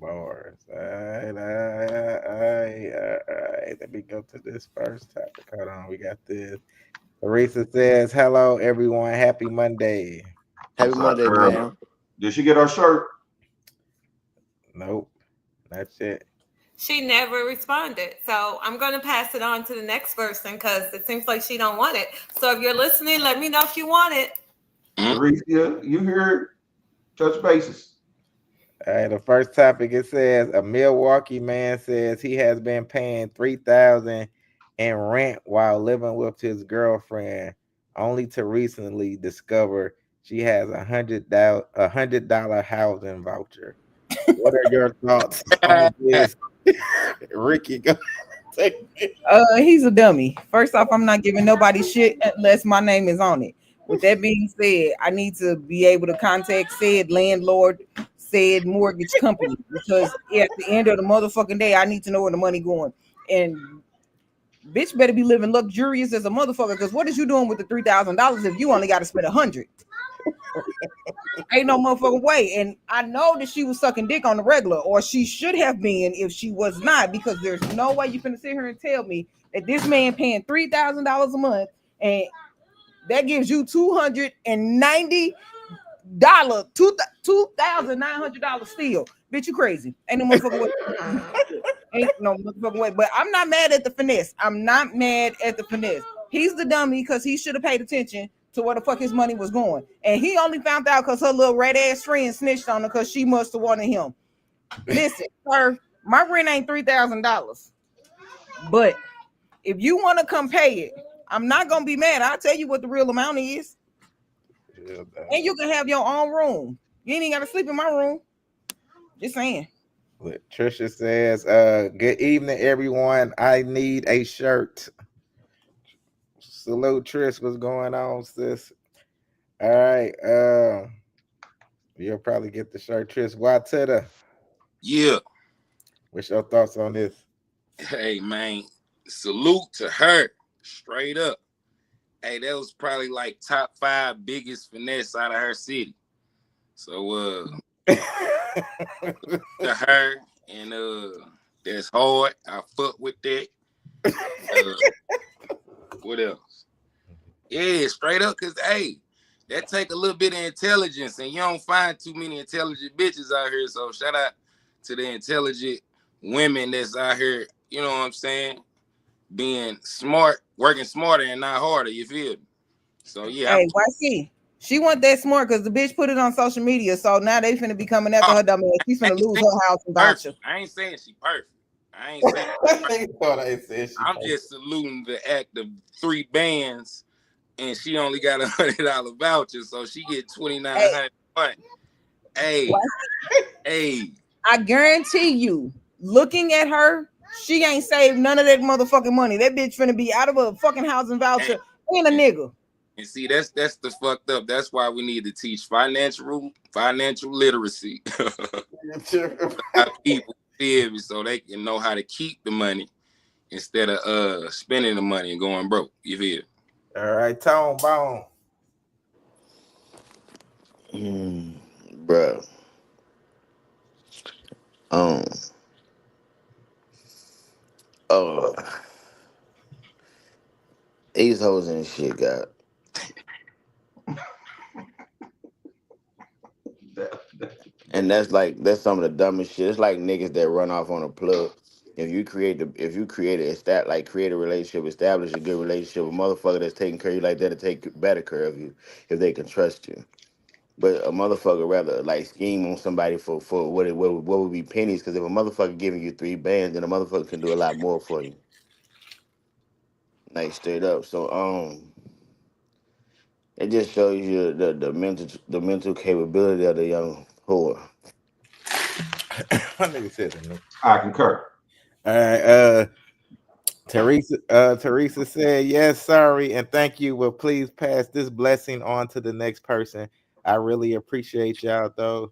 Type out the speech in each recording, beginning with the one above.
Bars. All right. Let me go to this first topic. Hold on, we got this. Teresa says, "Hello, everyone. Happy Monday." Happy What's up, Monday, girl? ma'am. Did she get her shirt? Nope, that's it. She never responded. So I'm going to pass it on to the next person because it seems like she don't want it. So if you're listening, let me know if you want it. Teresa, you heard? Touch bases. All right, the first topic it says a Milwaukee man says he has been paying 3,000 in rent while living with his girlfriend, only to recently discover she has $100 housing voucher. What are your thoughts on this, Ricky? Go take it. He's a dummy. First off, I'm not giving nobody shit unless my name is on it. With that being said, I need to be able to contact said landlord, said mortgage company, because at the end of the motherfucking day, I need to know where the money going. And bitch better be living luxurious as a motherfucker. Because what is you doing with the $3,000 if you only got to spend 100? Ain't no motherfucking way. And I know that she was sucking dick on the regular, or she should have been if she was not, because there's no way you finna sit here and tell me that this man paying $3,000 a month and that gives you $290, $2,900 still. Bitch, you crazy. Ain't no motherfucking way. Ain't no motherfucking way. But I'm not mad at the finesse. I'm not mad at the finesse. He's the dummy because he should have paid attention to where the fuck his money was going. And he only found out because her little red ass friend snitched on her because she must have wanted him. Listen, sir, my rent ain't $3,000. But if you want to come pay it, I'm not gonna be mad. I'll tell you what the real amount is. And you can have your own room. You ain't even gotta sleep in my room. Just saying. Look, Trisha says, good evening, everyone. I need a shirt. Salute, Trish. What's going on, sis? All right. You'll probably get the shirt, Trish. Why to the? Yeah. What's your thoughts on this? Hey, man. Salute to her. Straight up. Hey, that was probably like top 5 biggest finesse out of her city. So, to her, and that's hard. I fuck with that. What else? Yeah, straight up, cause hey, that take a little bit of intelligence, and you don't find too many intelligent bitches out here. So shout out to the intelligent women that's out here. You know what I'm saying? Being smart, working smarter and not harder. You feel me? So yeah. Hey, YC, she wasn't that smart because the bitch put it on social media. So now they finna be coming after her dumb ass. She's finna lose her house and voucher. I ain't saying she perfect. I ain't saying I'm just saluting the act of 3 bands, and she only got $100 voucher, so she get $2,900 a month. Hey, hey. I guarantee you, looking at her, she ain't saved none of that motherfucking money. That bitch finna be out of a fucking housing voucher and a nigga. And see, that's the fucked up. That's why we need to teach financial literacy. People feel me, so they can know how to keep the money instead of spending the money and going broke. You feel? All right, Tone Bone. Bro. These hoes and shit got. And that's some of the dumbest shit. It's like niggas that run off on a plug. If you create a relationship, establish a good relationship, a motherfucker that's taking care of you like that to take better care of you if they can trust you. But a motherfucker rather like scheme on somebody for what would be pennies, because if a motherfucker giving you 3 bands, then a motherfucker can do a lot more for you. Like straight up. So it just shows you the mental capability of the young whore. I concur. All right, Teresa said, yes, sorry, and thank you. Well, please pass this blessing on to the next person. I really appreciate y'all though.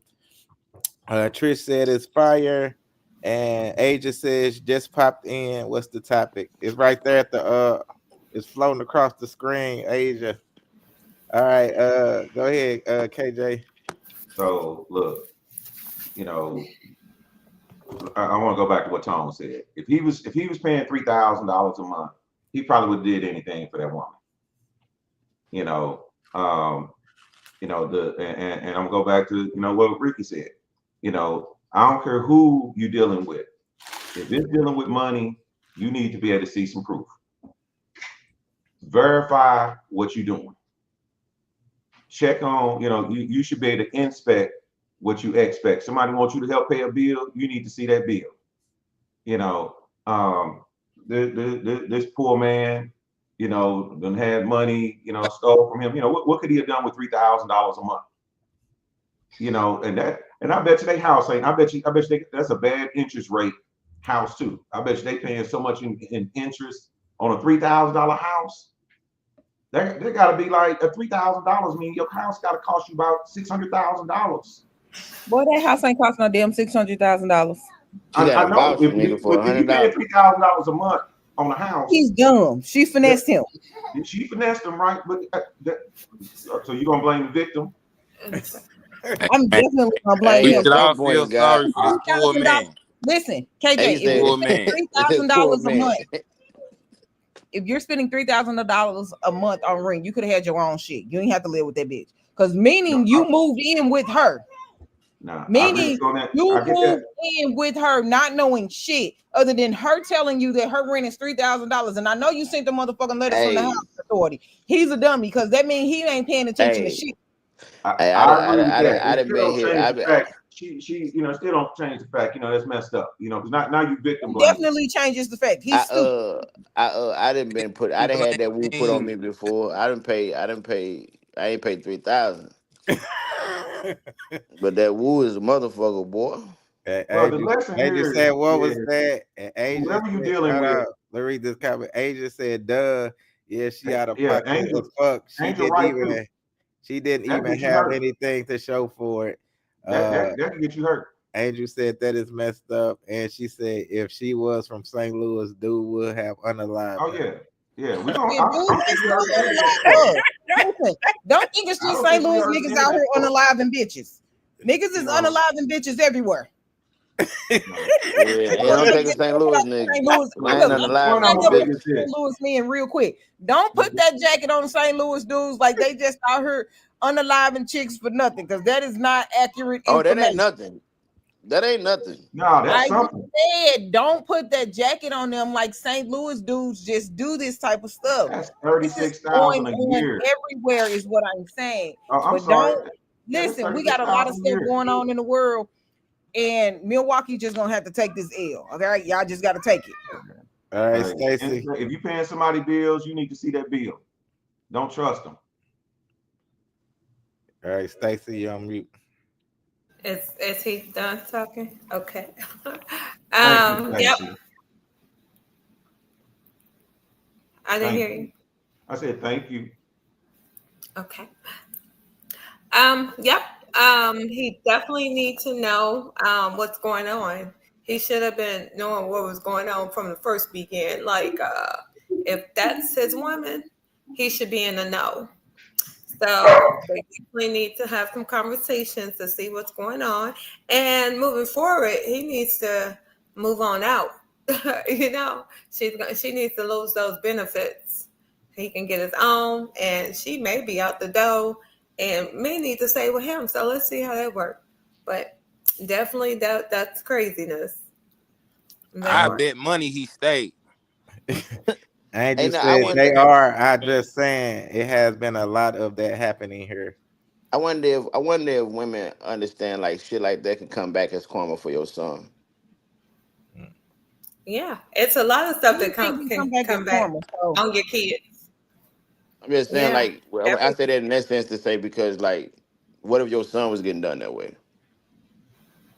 Trish said it's fire. And Asia says just popped in. What's the topic? It's right there at the it's floating across the screen, Asia. All right, go ahead, KJ. So look, you know, I want to go back to what Tone said. If he was paying $3,000 a month, he probably would have did anything for that woman. You know, and I'm gonna go back to what Ricky said. I don't care who you're dealing with. If it's dealing with money, you need to be able to see some proof. Verify what you're doing. Check on, you should be able to inspect what you expect. Somebody wants you to help pay a bill, you need to see that bill. This poor man, done had money, stole from him. What could he have done with $3,000 a month? And I bet you they house ain't. I bet you that's a bad interest rate house too. I bet you they paying so much in interest on a $3,000 house. There got to be like a $3,000. Mean your house got to cost you about $600,000. Boy, that house ain't cost no damn $600,000. I know. If you pay $3,000 a month on a house, he's dumb. She finessed him. She finessed him, right? But so you gonna blame the victim? I'm definitely gonna blame We him. should all feel sorry for this poor man. Listen, KJ, if you're spending $3,000 a month, if you're spending $3,000 a month on rent, you could have had your own shit. You ain't have to live with that bitch. Because meaning you moved in with her. Meaning you moved in with her not knowing shit other than her telling you that her rent is $3,000. And I know you sent the motherfucking letters from the house authority. He's a dummy because that means he ain't paying attention to shit. I agree with that. I didn't been here. She still don't change the fact, that's messed up, because now you victim blaming. Definitely changes the fact. He's stupid. I didn't been put. I didn't had that woo put on me before. I ain't paid 3,000. But that woo is a motherfucker, boy. Well, the lesson here said, "What was that?" And Asia whoever you dealing with. Let me read this comment. Asia said, "Duh, yeah, she out of pocket as fuck. She didn't even have anything to show for it. That can get you hurt." Angel said that is messed up, and she said if she was from St. Louis, dude would have unalive. Oh yeah. We don't. Don't think it's just St. Louis niggas out here unaliving bitches. Niggas is unaliving bitches everywhere. Don't take a St. Louis nigga. St. Louis men real quick. Don't put that jacket on St. Louis dudes like they just out here unaliving chicks for nothing, because that is not accurate information. That ain't nothing. That ain't nothing. No, that's something. Said, don't put that jacket on them like St. Louis dudes just do this type of stuff. That's $36,000 a year. Everywhere is what I'm saying. I'm sorry. Listen, we got a lot of stuff going on in the world, and Milwaukee just gonna have to take this L. Okay, y'all just got to take it. All right, Stacey. If you paying somebody bills, you need to see that bill. Don't trust them. All right, Stacey, you're on mute. Is he done talking? Okay. Yep. I didn't hear you. I said thank you. Okay. Yep. He definitely needs to know what's going on. He should have been knowing what was going on from the first weekend. Like, if that's his woman, he should be in the know. So they definitely need to have some conversations to see what's going on. And moving forward, he needs to move on out. She needs to lose those benefits. He can get his own, and she may be out the door and may need to stay with him. So let's see how that works. But definitely that's craziness. I bet money he stayed. Angel said they are. I just saying it has been a lot of that happening here. I wonder if women understand like shit like that can come back as karma for your son. Yeah, it's a lot of stuff that can come back on your kids. I'm just saying, like, I say that in that sense to say, because like, what if your son was getting done that way?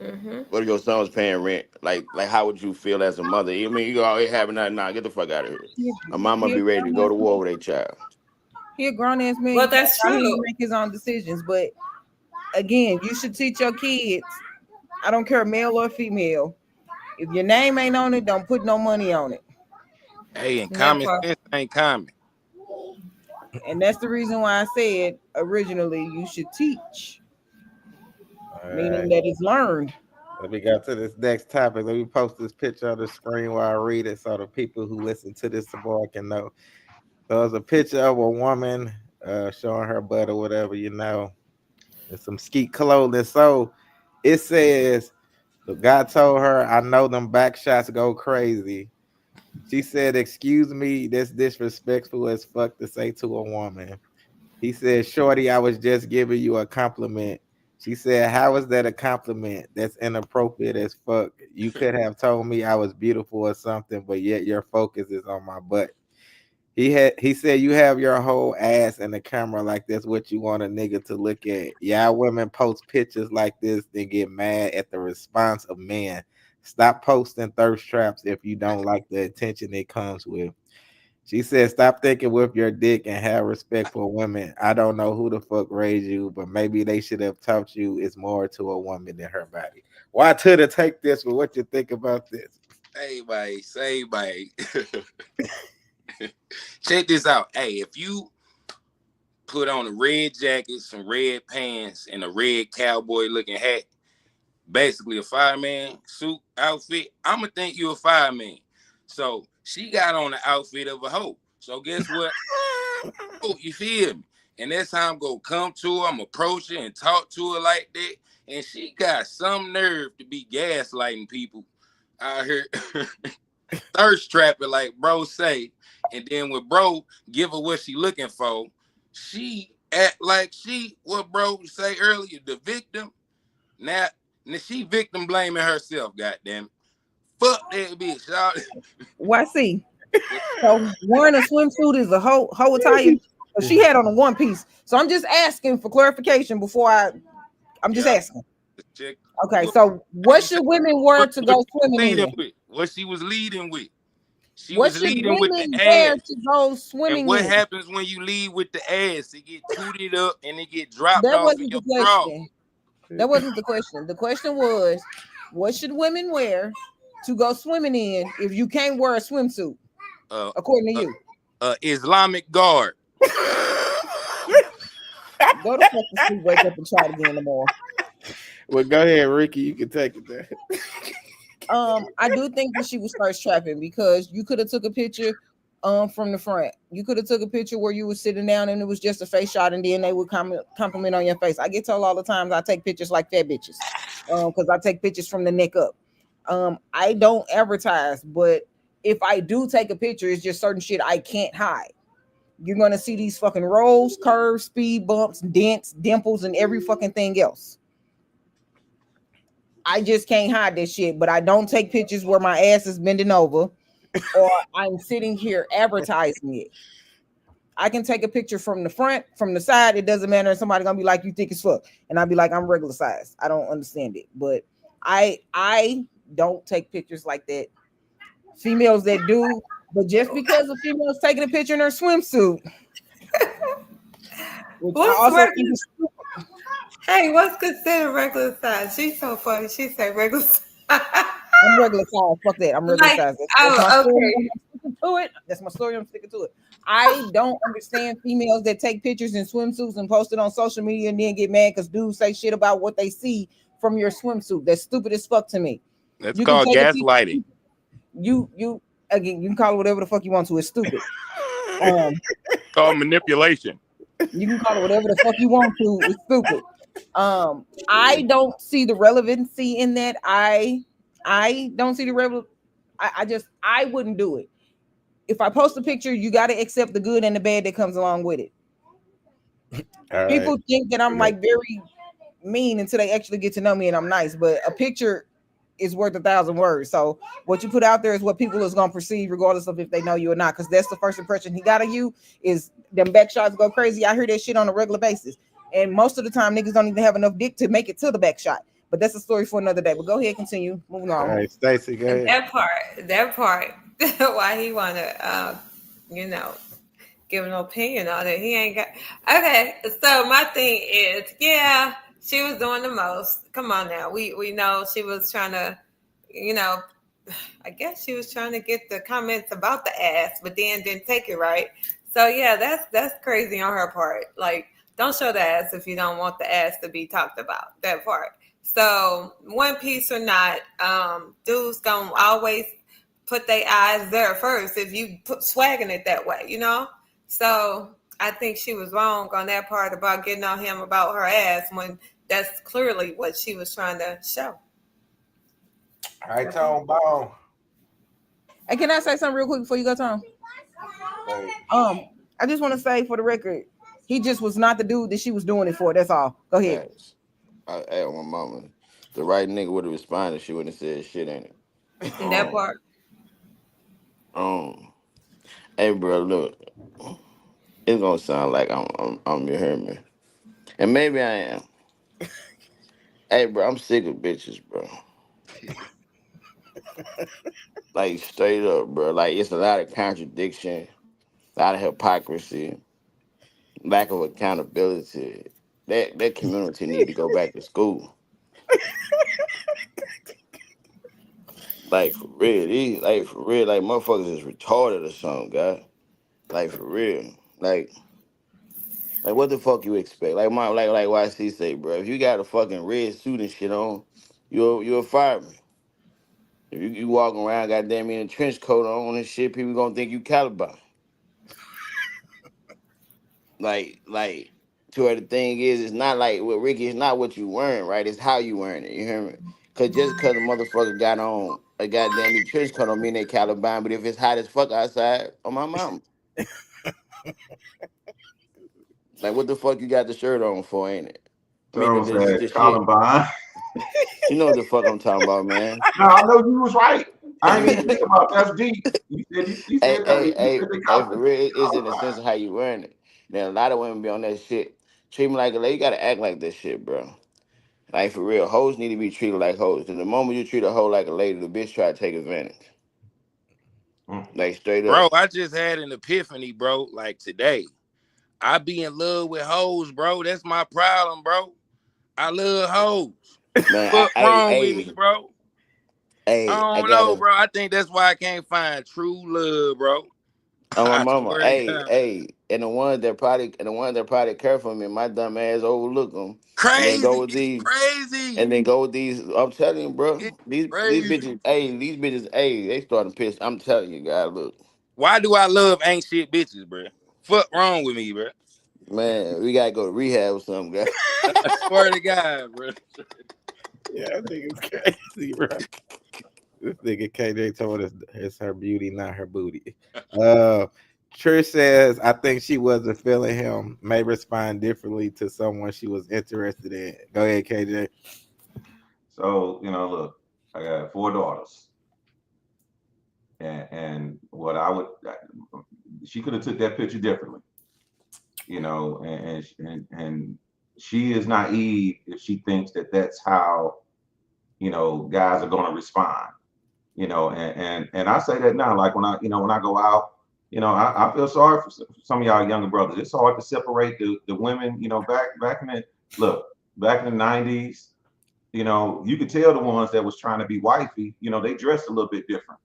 Mm-hmm. What if your son was paying rent? Like how would you feel as a mother? I mean, you go out here having that. Nah, get the fuck out of here. My mama be ready to go to war with a child. He a grown ass man. Well, that's true. He make his own decisions, but again, you should teach your kids. I don't care, male or female. If your name ain't on it, don't put no money on it. Hey, and common sense ain't common. And that's the reason why I said originally you should teach. Meaning that it's learned. Let me go to this next topic. Let me post this picture on the screen while I read it so the people who listen to this tomorrow can know. So it's a picture of a woman showing her butt or whatever, and some skeet clothing. So it says, the guy told her, I know them back shots go crazy. She said, excuse me, that's disrespectful as fuck to say to a woman. He said, Shorty, I was just giving you a compliment. She said, how is that a compliment? That's inappropriate as fuck. You could have told me I was beautiful or something, but yet your focus is on my butt. He said you have your whole ass in the camera like that's what you want a nigga to look at. Y'all women post pictures like this, then get mad at the response of men. Stop posting thirst traps if you don't like the attention it comes with. She said, stop thinking with your dick and have respect for women. I don't know who the fuck raised you, but maybe they should have taught you it's more to a woman than her body. Why to take this for what you think about this? Hey, mate. Say, mate. Check this out. Hey, if you put on a red jacket, some red pants, and a red cowboy looking hat, basically a fireman suit outfit, I'ma think you a fireman. So she got on the outfit of a hoe. So guess what? Oh, you feel me? And that's how I'm gonna come to her. I'm approach her and talk to her like that. And she got some nerve to be gaslighting people out here, thirst trapping like bro say. And then when bro give her what she looking for, she act like she what bro say earlier, the victim. Now she victim blaming herself, goddamn it. Fuck that bitch, y'all. Why see? So wearing a swimsuit is a hoe attire. But she had on a one piece. So I'm just asking for clarification before I'm just asking. Check. Okay, so what should women wear to go swimming in? What she was leading with. She What was should leading with the women wear ass. to go And swimming what in? happens when you lead with the ass? It get tooted up and it get dropped That off in wasn't your the bra. question. That wasn't the question. The question was, what should women wear to go swimming in if you can't wear a swimsuit, according to you? Islamic guard. Go to fucking sleep, wake up and try it again tomorrow. Well, go ahead, Ricky. You can take it there. I do think that she was thirst trapping because you could have took a picture from the front. You could have took a picture where you were sitting down and it was just a face shot, and then they would compliment on your face. I get told all the time I take pictures like fat bitches, because I take pictures from the neck up. I don't advertise, but if I do take a picture, it's just certain shit I can't hide. You're gonna see these fucking rolls, curves, speed bumps, dents, dimples, and every fucking thing else. I just can't hide this shit, but I don't take pictures where my ass is bending over or I'm sitting here advertising it. I can take a picture from the front, from the side. It doesn't matter. Somebody gonna be like, "You thick as fuck," and I'll be like, "I'm regular size." I don't understand it, but I don't take pictures like that. Females that do, but just because a female's taking a picture in her swimsuit, which I What's also think regular? is stupid. Hey, what's considered regular size? She's so funny. She said regular size. I'm regular size. Fuck that. I'm regular Like, size. That's my oh, story. okay. I'm sticking to it. That's my story. I'm sticking to it. I don't understand females that take pictures in swimsuits and post it on social media and then get mad because dudes say shit about what they see from your swimsuit. That's stupid as fuck to me. That's You can called take a gaslighting. you again. You can call it whatever the fuck you want to. It's stupid. Called manipulation. You can call it whatever the fuck you want to. It's stupid. I don't see the relevancy in that. I don't see the relevant. I wouldn't do it. If I post a picture, you got to accept the good and the bad that comes along with it. All People right. think that I'm like very mean until they actually get to know me and I'm nice, but a picture is worth 1,000 words. So what you put out there is what people is gonna perceive, regardless of if they know you or not. Because that's the first impression he got of you. Is them back shots go crazy? I hear that shit on a regular basis, and most of the time niggas don't even have enough dick to make it to the back shot. But that's a story for another day. But go ahead, continue. Moving All on. right, Stacy, go ahead. That part, why he wanna, you know, give an opinion on it. He ain't got. Okay, so my thing is, yeah, she was doing the most. Come on now, we know she was trying to, you know, I guess she was trying to get the comments about the ass, but then didn't take it right. So yeah, that's crazy on her part. Like, don't show the ass if you don't want the ass to be talked about. That part. So one piece or not, dudes gonna always put their eyes there first if you put swagging it that way, you know. So I think she was wrong on that part about getting on him about her ass when that's clearly what she was trying to show. All right, Tone Bone. And can I say something real quick before you go, Tom? Say, I just want to say for the record, he just was not the dude that she was doing it for. That's all. Go ahead. Facts. Hey, my mama, the right nigga would have responded. She wouldn't have said shit in it. And that part. Um, hey, bro, look, it's gonna sound like I'm your hermit, and maybe I am. Hey, bro, I'm sick of bitches, bro. Like straight up, bro. Like it's a lot of contradiction, a lot of hypocrisy, lack of accountability. That community need to go back to school. Like for real, like motherfuckers is retarded or something, guy. Like for real, like what the fuck you expect? Like like YC say, bro. If you got a fucking red suit and shit on, you're a fireman. If you walking around, goddamn, in a trench coat on and shit, people gonna think you Caliban. Like to where the thing is, it's not like with Ricky, it's not what you wearing, right? It's how you wearing it. You hear me? Cause just cause a motherfucker got on a goddamn trench coat don't mean they Caliban. But if it's hot as fuck outside, on my mama, like what the fuck you got the shirt on for, ain't it? I mean Tone said the shit. Columbine. You know what the fuck I'm talking about, man. No, I know you was right. I ain't even think about that's deep. You Hey, said that hey, you hey, said they hey, call for it real, it's in the Columbine. sense of how you wearing it. Now, a lot of women be on that shit. Treat me like a lady. You gotta act like this shit, bro. Like, for real, hoes need to be treated like hoes. Cause the moment you treat a hoe like a lady, the bitch try to take advantage. Mm. Like, straight up. Bro, I just had an epiphany, bro. Like today, I be in love with hoes, bro. That's my problem, bro. I love hoes. Man, What wrong with me, bro? I I don't know, gotta, bro. I think that's why I can't find true love, bro. on my I mama, swear to God. and the ones that probably care for me, my dumb ass overlook them. And then go Crazy. with It's these, crazy. and then go with these. I'm telling you, bro. It's These crazy. bitches, they starting to piss. I'm telling you, guys, look. Why do I love ain't shit bitches, bro? Fuck wrong with me, bro? Man, we gotta go to rehab or something, guys. I swear to God, bro. yeah, I think it's crazy, bro. This nigga KJ told us it's her beauty, not her booty. Uh, Trish says, I think she wasn't feeling him. May respond differently to someone she was interested in. Go ahead, KJ. So look, I got 4 daughters, and what I would, she could have took that picture differently, and she is naive if she thinks that that's how guys are going to respond. And I say that now, like when I go out, I feel sorry for some of y'all younger brothers. It's hard to separate the women, back in the look, back in the 90s, you could tell the ones that was trying to be wifey, they dressed a little bit different.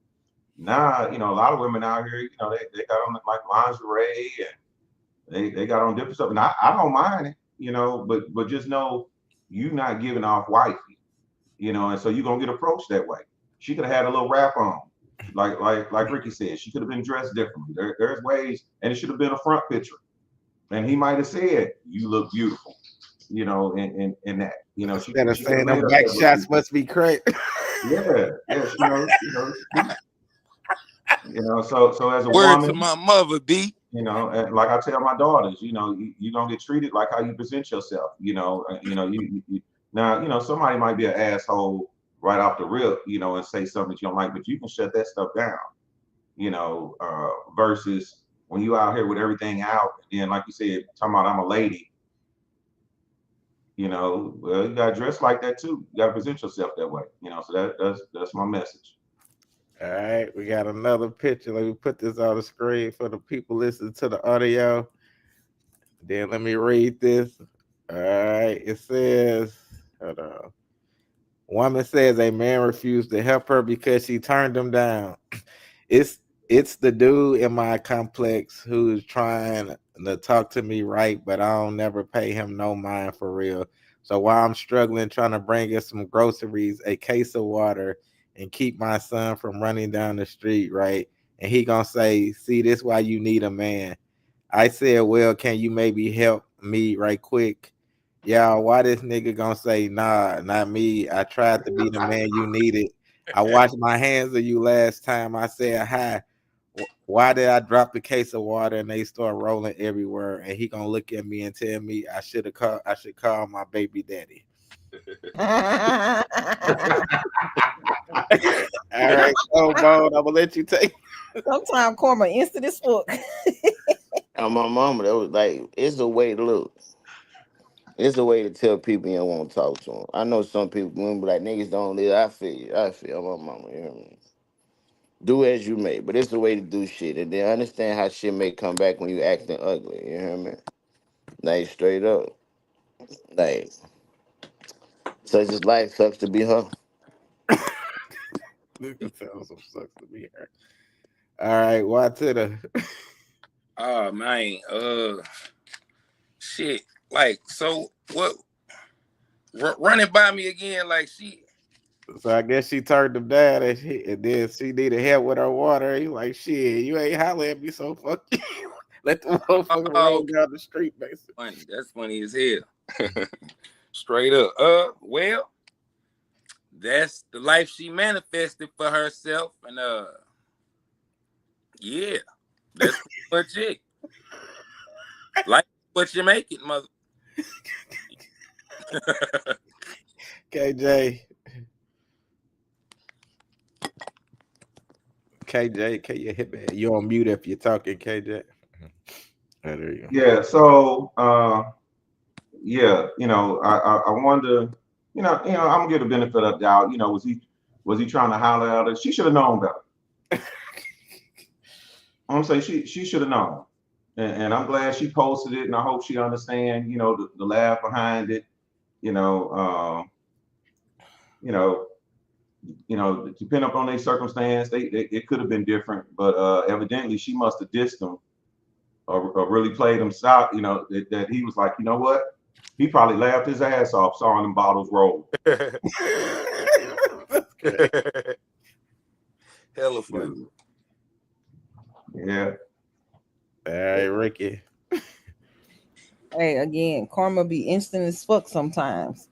Now, a lot of women out here, they got on like lingerie and they got on different stuff. And I don't mind it, but just know you not giving off wifey, and so you're gonna get approached that way. She could have had a little wrap on, like Ricky said. She could have been dressed differently. There's ways, and it should have been a front picture. And he might have said, "You look beautiful," in that. Instead of She could have saying made them back herself look shots beautiful. must be crazy. Yeah, yes, so as a Word to woman, my mother, B. and like I tell my daughters, you're gonna get treated like how you present yourself. Now, somebody might be an asshole right off the rip, and say something that you don't like, but you can shut that stuff down, versus when you out here with everything out, and like you said, talking about I'm a lady, well, you gotta dress like that too. You gotta present yourself that way, so that's my message. All right, we got another picture. Let me put this on the screen for the people listening to the audio. Then let me read this. All right, it says, hold on. Woman says a man refused to help her because she turned him down. It's it's the dude in my complex who's trying to talk to me right, but I don't never pay him no mind for real. So while I'm struggling trying to bring in some groceries, a case of water, and keep my son from running down the street, right? And he gonna say, "See, this why you need a man." I said, "Well, can you maybe help me right quick?" Y'all, why this nigga gonna say, "Nah, not me. I tried to be the man you needed. I washed my hands of you last time I said hi. Why did I drop the case of water and they start rolling everywhere?" And he gonna look at me and tell me I should call my baby daddy. All right, so Bone, I'm gonna let you take. Sometimes karma instant as fuck. And my mama, that was like, it's a way to look. It's a way to tell people you don't want to talk to them. I know some people when be like niggas don't live. I feel you. I feel my mama. You know what I mean? Do as you may, but it's a way to do shit, and then understand how shit may come back when you acting ugly. You know what I mean? Like straight up, like such as life sucks to be her. This can sound some sucks to me here. All right, why to the Oh man, shit. Like, so what? Run it by me again. Like, she. so I guess she turned him down and then she needed help with her water. He like, "Shit, you ain't holler at me, so fuck you." Let the motherfucker Oh, roll okay. down the street, basically. Funny. That's funny as hell. Straight up. Well, that's the life she manifested for herself, and yeah, that's pretty much it. Like what you make it, mother. KJ, KJ, can you hit me? You on mute if you're talking, KJ. Oh, there you Yeah. So, yeah, I wonder, I'm gonna give the benefit of the doubt. Was he trying to holler at her? She should have known better. I'm saying she should have known, and I'm glad she posted it, and I hope she understand, the laugh behind it. You know, you know, depending upon their circumstance, they it could have been different, but evidently she must have dissed him or really played him stop. That he was like, you know what? He probably laughed his ass off sawing them bottles roll. That's great. Hella funny. Yeah. All right, Ricky. Hey, again, karma be instant as fuck sometimes.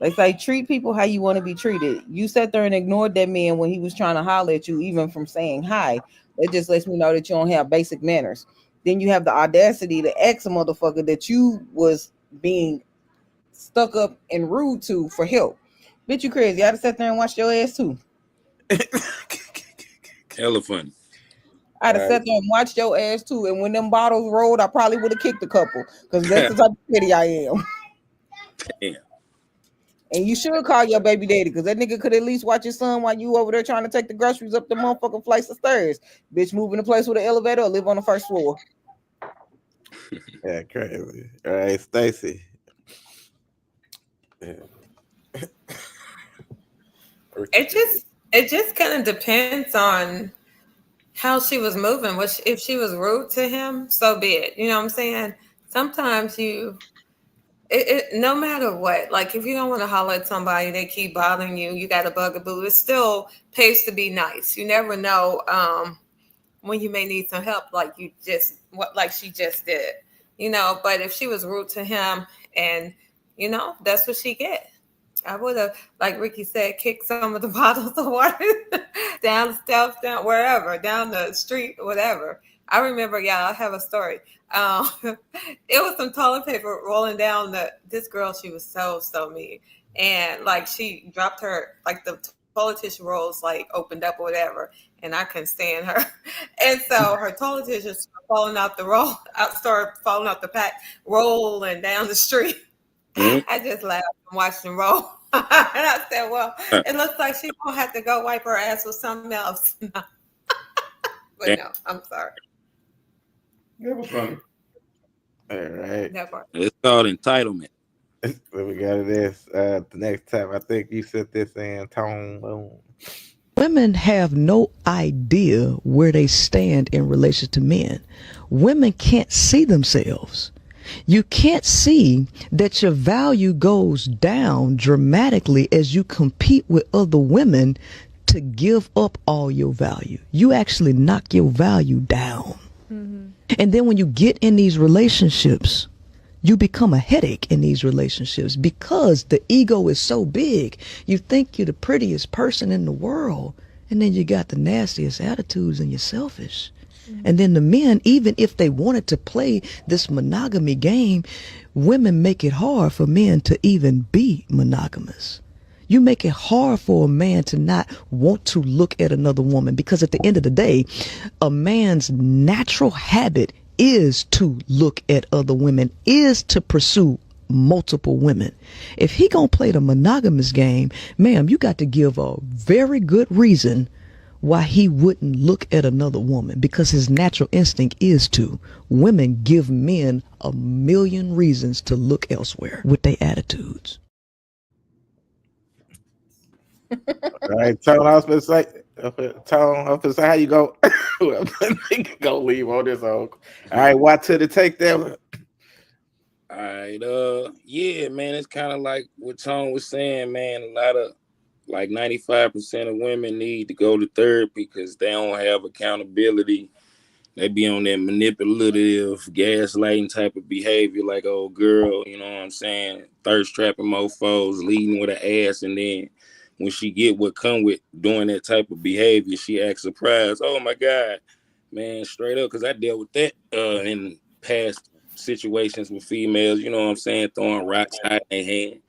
They say treat people how you want to be treated. You sat there and ignored that man when he was trying to holler at you, even from saying hi. That just lets me know that you don't have basic manners. Then you have the audacity to ask a motherfucker that you was being stuck up and rude to for help. Bitch, you crazy. I'd have sat there and watched your ass too. Hella funny. I'd All have right. sat there and watched your ass too. And when them bottles rolled, I probably would have kicked a couple. Because that's the type of pity I am. Damn. And you should call your baby daddy, because that nigga could at least watch his son while you over there trying to take the groceries up the motherfucking flights of stairs. Bitch, moving to place with an elevator or live on the first floor. Yeah, crazy. All right, Stacy. Yeah. It just kind of depends on how she was moving. If she was rude to him, so be it. You know what I'm saying? Sometimes no matter what, like if you don't want to holler at somebody, they keep bothering you, you got a bugaboo, it still pays to be nice. You never know when you may need some help, like she just did, But if she was rude to him, and that's what she get. I would have, like Ricky said, kicked some of the bottles of water down the steps, down wherever, down the street, whatever. I remember, yeah, I have a story. Um, it was some toilet paper rolling down this girl. She was so mean, and like she dropped her, like the toilet tissue rolls like opened up or whatever, and I couldn't stand her, and so her toilet tissue started falling out the roll, started falling out the pack, rolling down the street. Mhm. I just laughed and watched them roll. And I said, well, it looks like she's going to have to go wipe her ass with something else. But Damn. no, I'm sorry. It was funny. All right. That part. It's called entitlement. So we got this. The next time, I think you said this in tone. Boom. Women have no idea where they stand in relation to men. Women can't see themselves. You can't see that your value goes down dramatically as you compete with other women to give up all your value. You actually knock your value down. And then when you get in these relationships, you become a headache in these relationships because the ego is so big. You think you're the prettiest person in the world, and then you got the nastiest attitudes and you're selfish. And then the men, even if they wanted to play this monogamy game, women make it hard for men to even be monogamous. You make it hard for a man to not want to look at another woman because at the end of the day, a man's natural habit is to look at other women, is to pursue multiple women. If he gonna play the monogamous game, ma'am, you got to give a very good reason why he wouldn't look at another woman, because his natural instinct is to. Women give men a million reasons to look elsewhere with their attitudes. All right, Tone, I was gonna say, Tone, I was gonna say, how you go? Go leave on this old. All right, watch to the take that one. All right, yeah, man, it's kind of like what Tone was saying, man. A lot of like 95% of women need to go to therapy because they don't have accountability. They be on that manipulative, gaslighting type of behavior, like old girl, you know what I'm saying? Thirst trapping mofos, leading with an ass, and then when she get what come with doing that type of behavior, she acts surprised. Oh my God, man, straight up, because I dealt with that in past situations with females, you know what I'm saying, throwing rocks high in their hand.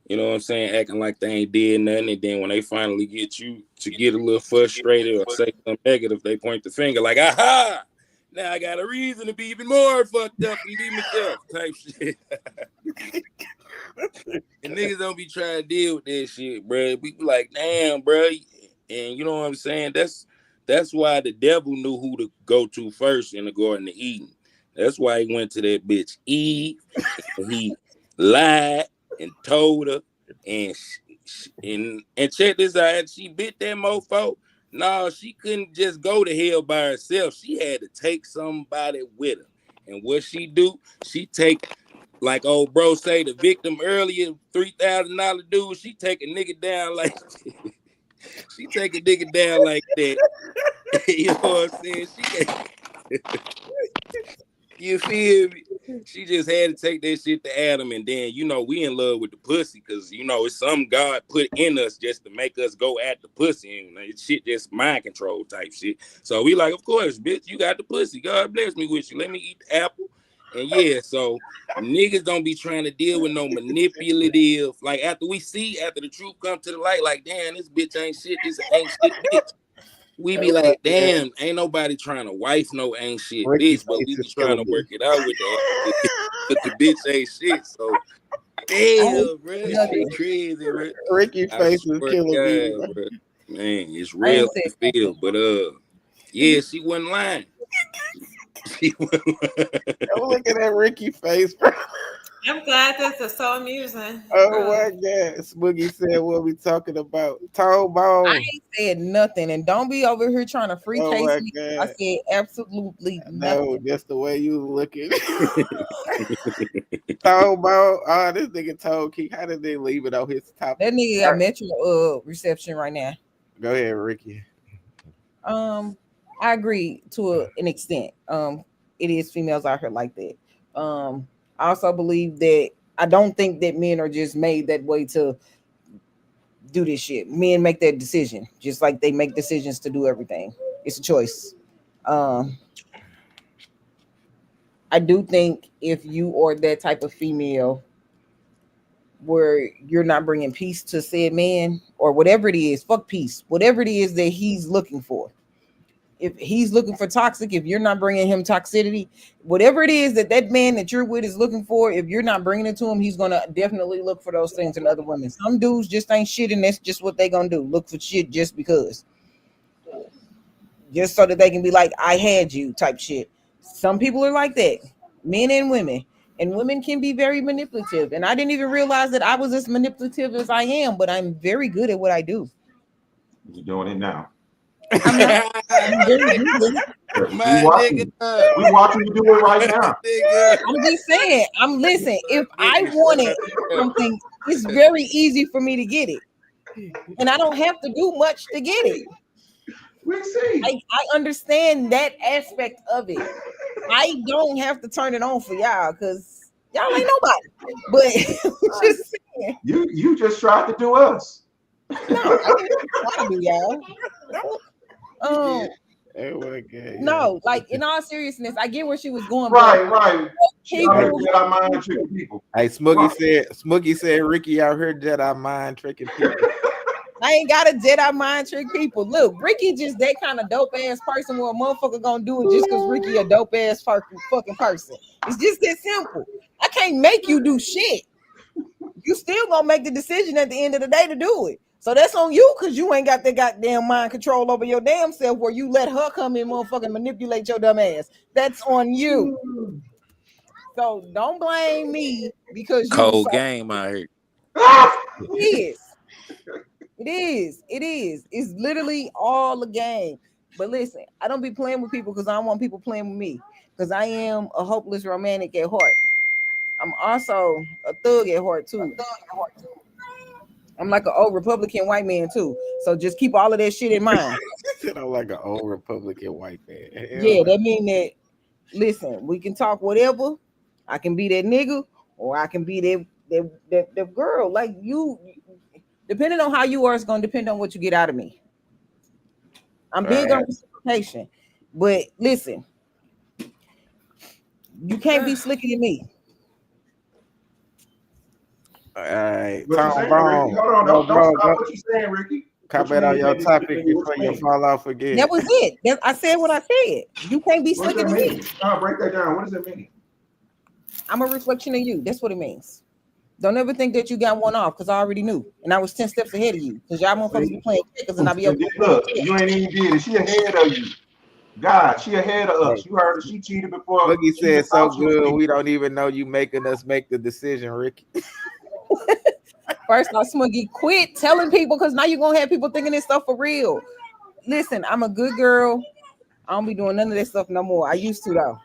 You know what I'm saying? Acting like they ain't did nothing. And then when they finally get you to get a little frustrated or say something negative, they point the finger like, aha! Now I got a reason to be even more fucked up and be myself type shit. And niggas don't be trying to deal with that shit, bro. We be like, damn, bro. And you know what I'm saying? That's why the devil knew who to go to first in the Garden of Eden. That's why he went to that bitch Eve. And he lied and told her, and and check this out. She bit that mofo. No, she couldn't just go to hell by herself. She had to take somebody with her. And what she do? She take, like old bro say, the victim earlier, $3,000 dude. She take a nigga down like she take a nigga down like that. You know what I'm saying? You feel me? She just had to take that shit to Adam, and then we in love with the pussy because it's something God put in us just to make us go at the pussy, and it's shit just mind control type shit. So we like, of course, bitch, you got the pussy. God bless me with you. Let me eat the apple. And yeah, so niggas don't be trying to deal with no manipulative. Like after the truth come to the light, like damn, this bitch ain't shit. This ain't shit, bitch. We be like, damn, ain't nobody trying to wife no ain't shit Ricky bitch, but Face we be is trying killing to me. work it out with that. But the bitch ain't shit. So I damn, bro, ain't that shit crazy, bro. Ricky I Face is swear to killing me. God, bro. Man, it's I real ain't said to feel. nothing. But yeah, she wasn't lying. She wasn't lying. I'm looking at Ricky Face, bro. I'm glad this is so amusing. Oh Really. my God. Spooky said what we talking about. Toe I bone. ain't said nothing, and don't be over here trying to free Oh case my me. I God. said absolutely No, nothing. just the way you was looking. Toe bone. Oh, this nigga told Keith. How did they leave it on his topic? That nigga All got right, metro reception right now. go ahead, Ricky. Um, I agree to an extent. It is females out here like that. I also believe that I don't think that men are just made that way to do this shit. Men make that decision, just like they make decisions to do everything. It's a choice. Um, I do think if you are that type of female where you're not bringing peace to said man or whatever it is, fuck peace, whatever it is that he's looking for. If he's looking for toxic, if you're not bringing him toxicity, whatever it is that man that you're with is looking for, if you're not bringing it to him, he's gonna definitely look for those things in other women. Some dudes just ain't shit, and that's just what they gonna do. Look for shit just because, just so that they can be like, "I had you" type shit. Some people are like that, men and women. And women can be very manipulative. And I didn't even realize that I was as manipulative as I am, but I'm very good at what I do. You're doing it now. I'm not. I'm very good. We My watching. nigga. We watching you do it right now. Nigga. I'm just saying. I'm listen. If I Nigga, want shut it up. something, it's very easy for me to get it, and I don't have to do much to get it. We see. I understand that aspect of it. I don't have to turn it on for y'all because y'all ain't nobody. But I'm just saying, You just tried to do us. no, I didn't try to do y'all. You did. Oh my god, yeah. No, like in all seriousness, I get where she was going, but Right. She out here people, Jedi mind tricking people. Hey, Right. Smokey said Ricky out here Jedi mind tricking people. I ain't got a Jedi mind trick people. Look, Ricky just that kind of dope ass person where a motherfucker gonna do it just because Ricky a dope ass fucking person. It's just that simple. I can't make you do shit. You still gonna make the decision at the end of the day to do it. So that's on you because you ain't got that goddamn mind control over your damn self where you let her come in motherfucking manipulate your dumb ass. That's on you. So don't blame me because you Cold decide game out here. it is. It is. It is. It's literally all a game. But listen, I don't be playing with people because I don't want people playing with me. Because I am a hopeless romantic at heart. I'm also a thug at heart too. I'm like an old Republican white man too. So just keep all of that shit in mind. Said I'm like an old Republican white man. Hell Yeah, no. that mean that listen, we can talk whatever. I can be that nigga or I can be that girl. Like you depending on how you are, it's gonna depend on what you get out of me. I'm All big on right. reciprocation. But listen, you can't be slicker than me. All right. What you Tom saying, Ricky? Bone. Hold on, Go, don't bro. stop. Go. What you saying, Ricky? What you Comment mean on you your can't be slicker topic than me? What before you you mean? fall off That again. was it. I said what I said. You can't be What slicker does than that me. mean? Break that down. What does that mean? I'm a reflection of you. That's what it means. Don't ever think that you got one off because I already knew. And I was 10 steps ahead of you. Because y'all motherfuckers be See? playing checkers and I be And over then, here playing look, chess. you ain't even did it. She ahead of you. God, she ahead of Hey, us. You heard her. She cheated before Boogie she even said so thought she was good. cheating. We don't even know you making us make the decision, Ricky. First off, Smuggy, quit telling people because now you're gonna have people thinking this stuff for real. Listen, I'm a good girl. I don't be doing none of this stuff no more. I used to though.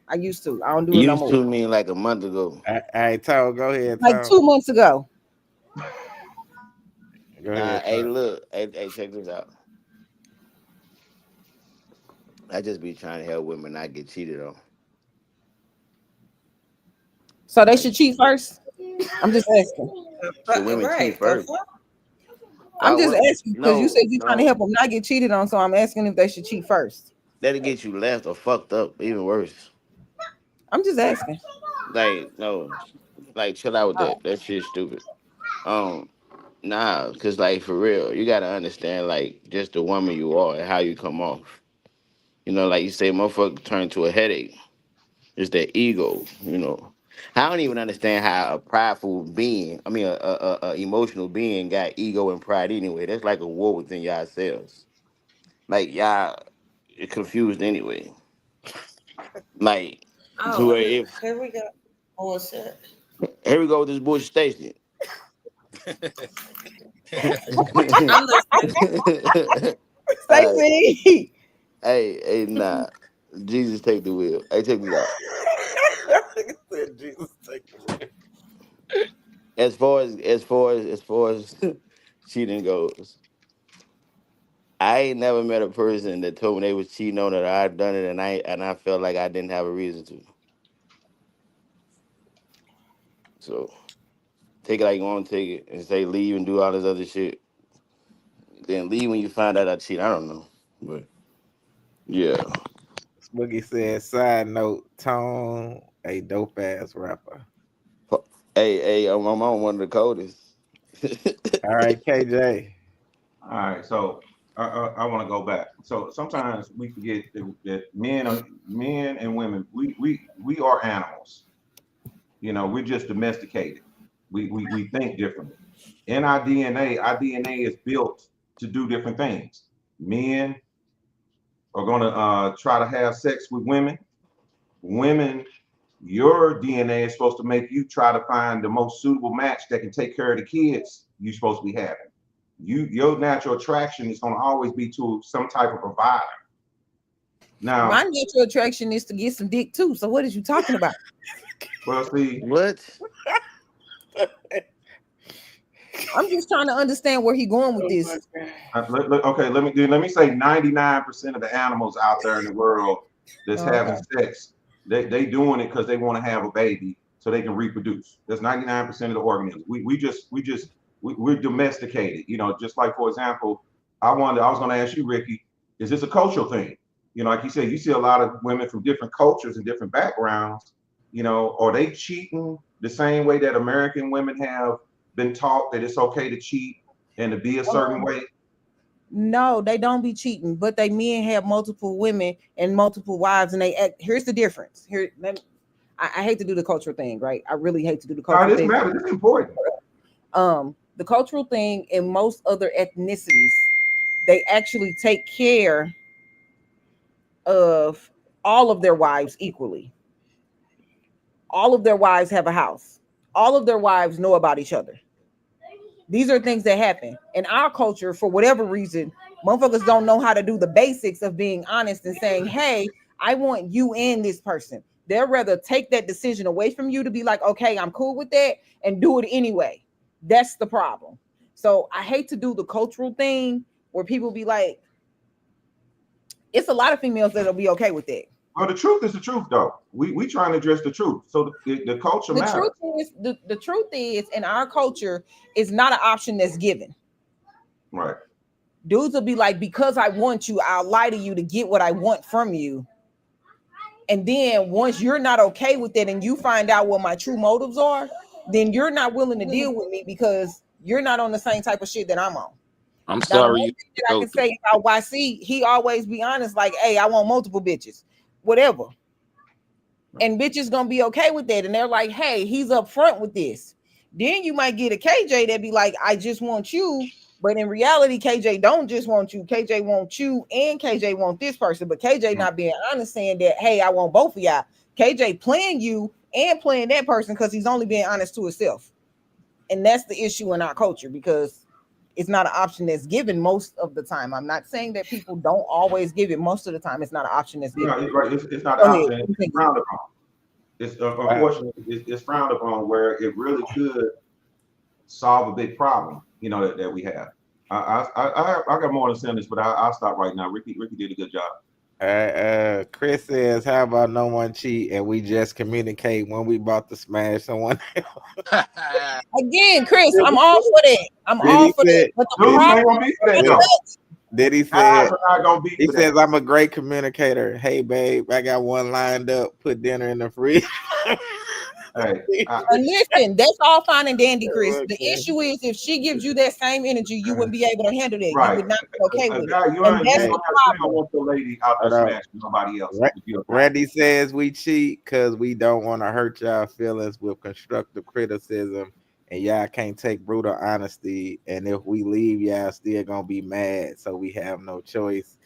I used to. I don't do it no Used more. to mean like a month ago. All right, Tom, go ahead, Like Tom. 2 months ago. Go Nah, ahead, hey, Tom. look, hey, check this out. I just be trying to help women not get cheated on. So they Like, should cheat first. I'm just asking. should women cheat Right. The first? fuck? I'm Why just women? asking because you No, said you're trying to no. help them not get cheated on. So I'm asking if they should cheat first. That'll get you left or fucked up, even worse. I'm just asking. Like, no, like chill out with Oh, that. That shit's stupid. Um, nah, cause like for real, you gotta understand like just the woman you are and how you come off. You know, like you say, motherfucker turn to a headache. It's that ego. You know, I don't even understand how a prideful being, I mean, a emotional being, got ego and pride anyway. That's like a war within yourselves. Like y'all confused anyway. Like to Oh, where if here we go. Bullshit. here we go with this bullshit station. I'm listening. Alright. Stacey. Hey, nah. Jesus take the wheel. Hey, check this out. Said Jesus take the wheel. As far as cheating goes, I ain't never met a person that told me they was cheating on it. I'd done it, and I felt like I didn't have a reason to. So take it like you want to take it, and say leave and do all this other shit. Then leave when you find out I cheat. I don't know, but yeah. Boogie said, side note, Tone, a dope ass rapper. Hey, I'm on one of the coldest. All right, KJ. All right, so I want to go back. So sometimes we forget that men and women, we are animals. You know, we're just domesticated. We think differently. In our DNA is built to do different things. Men are going to try to have sex with women. Women, your DNA is supposed to make you try to find the most suitable match that can take care of the kids you're supposed to be having. your natural attraction is going to always be to some type of provider. My Now, natural attraction is to get some dick too. So what is you talking about? well, see, What? I'm just trying to understand where he going with this. okay, let me say 99% of the animals out there in the world that's Oh, okay. having sex, they doing it because they want to have a baby so they can reproduce. That's 99% of the organisms. We're domesticated. Just like, for example, I was going to ask you, Ricky, is this a cultural thing? Like you said, you see a lot of women from different cultures and different backgrounds. Are they cheating the same way that American women have been taught that it's okay to cheat and to be a certain way? No, they don't be cheating, but they men have multiple women and multiple wives, and they act. Here's the difference. I hate to do the cultural thing, right? I really hate to do the No, cultural this thing. matters. It's important. The cultural thing in most other ethnicities, they actually take care of all of their wives equally. All of their wives have a house. All of their wives know about each other. These are things that happen in our culture. For whatever reason, motherfuckers don't know how to do the basics of being honest and saying, hey, I want you and this person. They'll rather take that decision away from you to be like, okay, I'm cool with that, and do it anyway. That's the problem. So I hate to do the cultural thing where people be like, it's a lot of females that'll be okay with that. Well, the truth is the truth, though. We trying to address the truth. So the culture The matters. truth is, the truth is, in our culture, is not an option that's given. Right. Dudes will be like, because I want you, I'll lie to you to get what I want from you. And then once you're not okay with it and you find out what my true motives are, then you're not willing to deal with me because you're not on the same type of shit that I'm on. I'm Now, the sorry one you thing that I go can through. say about YC, he always be honest, like, hey, I want multiple bitches, whatever. And bitches gonna be okay with that. And they're like, hey, he's up front with this. Then you might get a KJ that be like, I just want you. But in reality, KJ don't just want you. KJ want you and KJ want this person. But KJ not being honest, saying that, hey, I want both of y'all. KJ playing you and playing that person because he's only being honest to himself. And that's the issue in our culture because it's not an option that's given most of the time. I'm not saying that people don't always give it. Most of the time, it's not an option that's No, given. right. It's not Go an ahead. option. It's frowned upon. It's unfortunately it's frowned upon where it really could solve a big problem. That we have. I got more to say on this, but I'll stop right now. Ricky did a good job. Chris says, "How about no one cheat and we just communicate when we about to smash someone?" Again, Chris, I'm all for that. I'm Did all he for that. say? But the Dudes problem ain't gonna be for that Did, though. did he Guys say? are not gonna be He for that. says, "I'm a great communicator. Hey, babe, I got one lined up. Put dinner in the fridge." Hey, and listen, that's all fine and dandy, Chris. The Okay. issue is if she gives you that same energy, you wouldn't be able to handle that. You right. would not be okay A with it. guy, And you that's ain't the gonna problem. want your lady out there Hold up. smashing nobody else. Ra- If you're a guy. Randy says we cheat because we don't want to hurt y'all feelings with constructive criticism, and y'all can't take brutal honesty. And if we leave, y'all still gonna be mad, so we have no choice.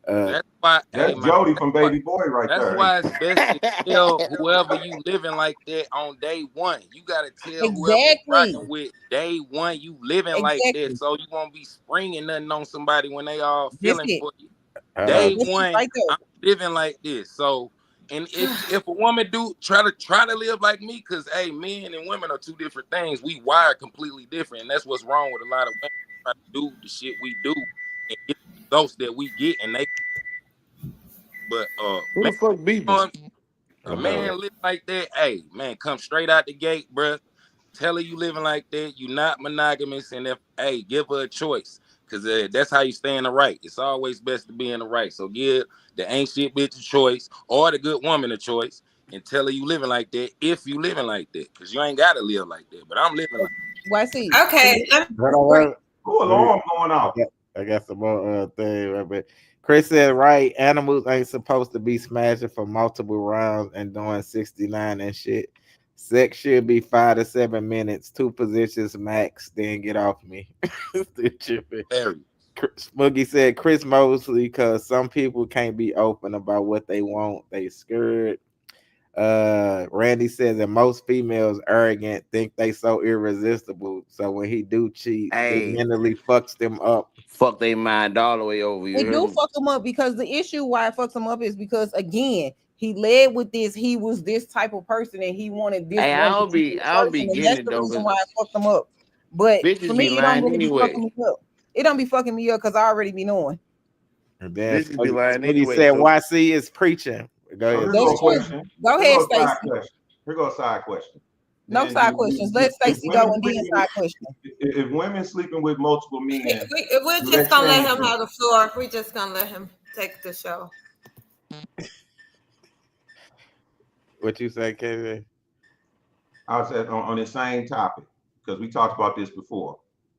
Uh, That's why, hey That's man, Jody that's from why, Baby Boy right that's there. why it's best to tell whoever you living like that on day one. You gotta tell whoever you Exactly. rocking with day one you living like that, Exactly. so you won't be springing nothing on somebody when they all That's feeling it. for you. hold Day up. That's it one, right there. I'm living like this. So, and if a woman do try to live like me, because hey, men and women are two different things. We wired completely different, and that's what's wrong with a lot of women try to do the shit we do and get the results that we get, and they. But Who man, the fuck beeping? a Oh, no. man live like that, hey, man, come straight out the gate, bruh. Tell her you living like that. You not monogamous, and if hey, give her a choice, cause that's how you stay in the right. It's always best to be in the right. So give the ain't shit bitch a choice, or the good woman a choice, and tell her you living like that. If you living like that, cause you ain't gotta live like that. But I'm living like. YC. Okay, let me Hold on, break. Who let me- alarm going I off? got, I got some more thing, right? But Chris said, right, animals ain't supposed to be smashing for multiple rounds and doing 69 and shit. Sex should be 5 to 7 minutes, two positions max, then get off me. Still tripping. Very. Smuggy said Chris Mosley, because some people can't be open about what they want. They scared. Randy says that most females arrogant, think they so irresistible. So when he do cheat, it Hey, mentally fucks them up. fuck they mind all the way over. You It hear do me? fuck him up because the issue why it fucks him up is because again he led with this. He was this type of person and he wanted this Hey, one I particular don't be person, and getting that's it the though, reason cause why it fucked him up. But for bitches me, be it don't lying really be fucking anyway. me up. It don't be fucking me up because I already be knowing. And then Bitches be lying Smitty anyway. said So YC is preaching. Go So ahead, here go That's a Stacey. true. question. Go Here ahead, goes a side Stacy. question. Here goes a side question. No Then side questions. Let if Stacy women go and then sleeping side question. if women sleeping with multiple men, We're do just that gonna let change him them? have the floor. We're just gonna let him take the show. What you say, KJ? I said on the same topic because we talked about this before.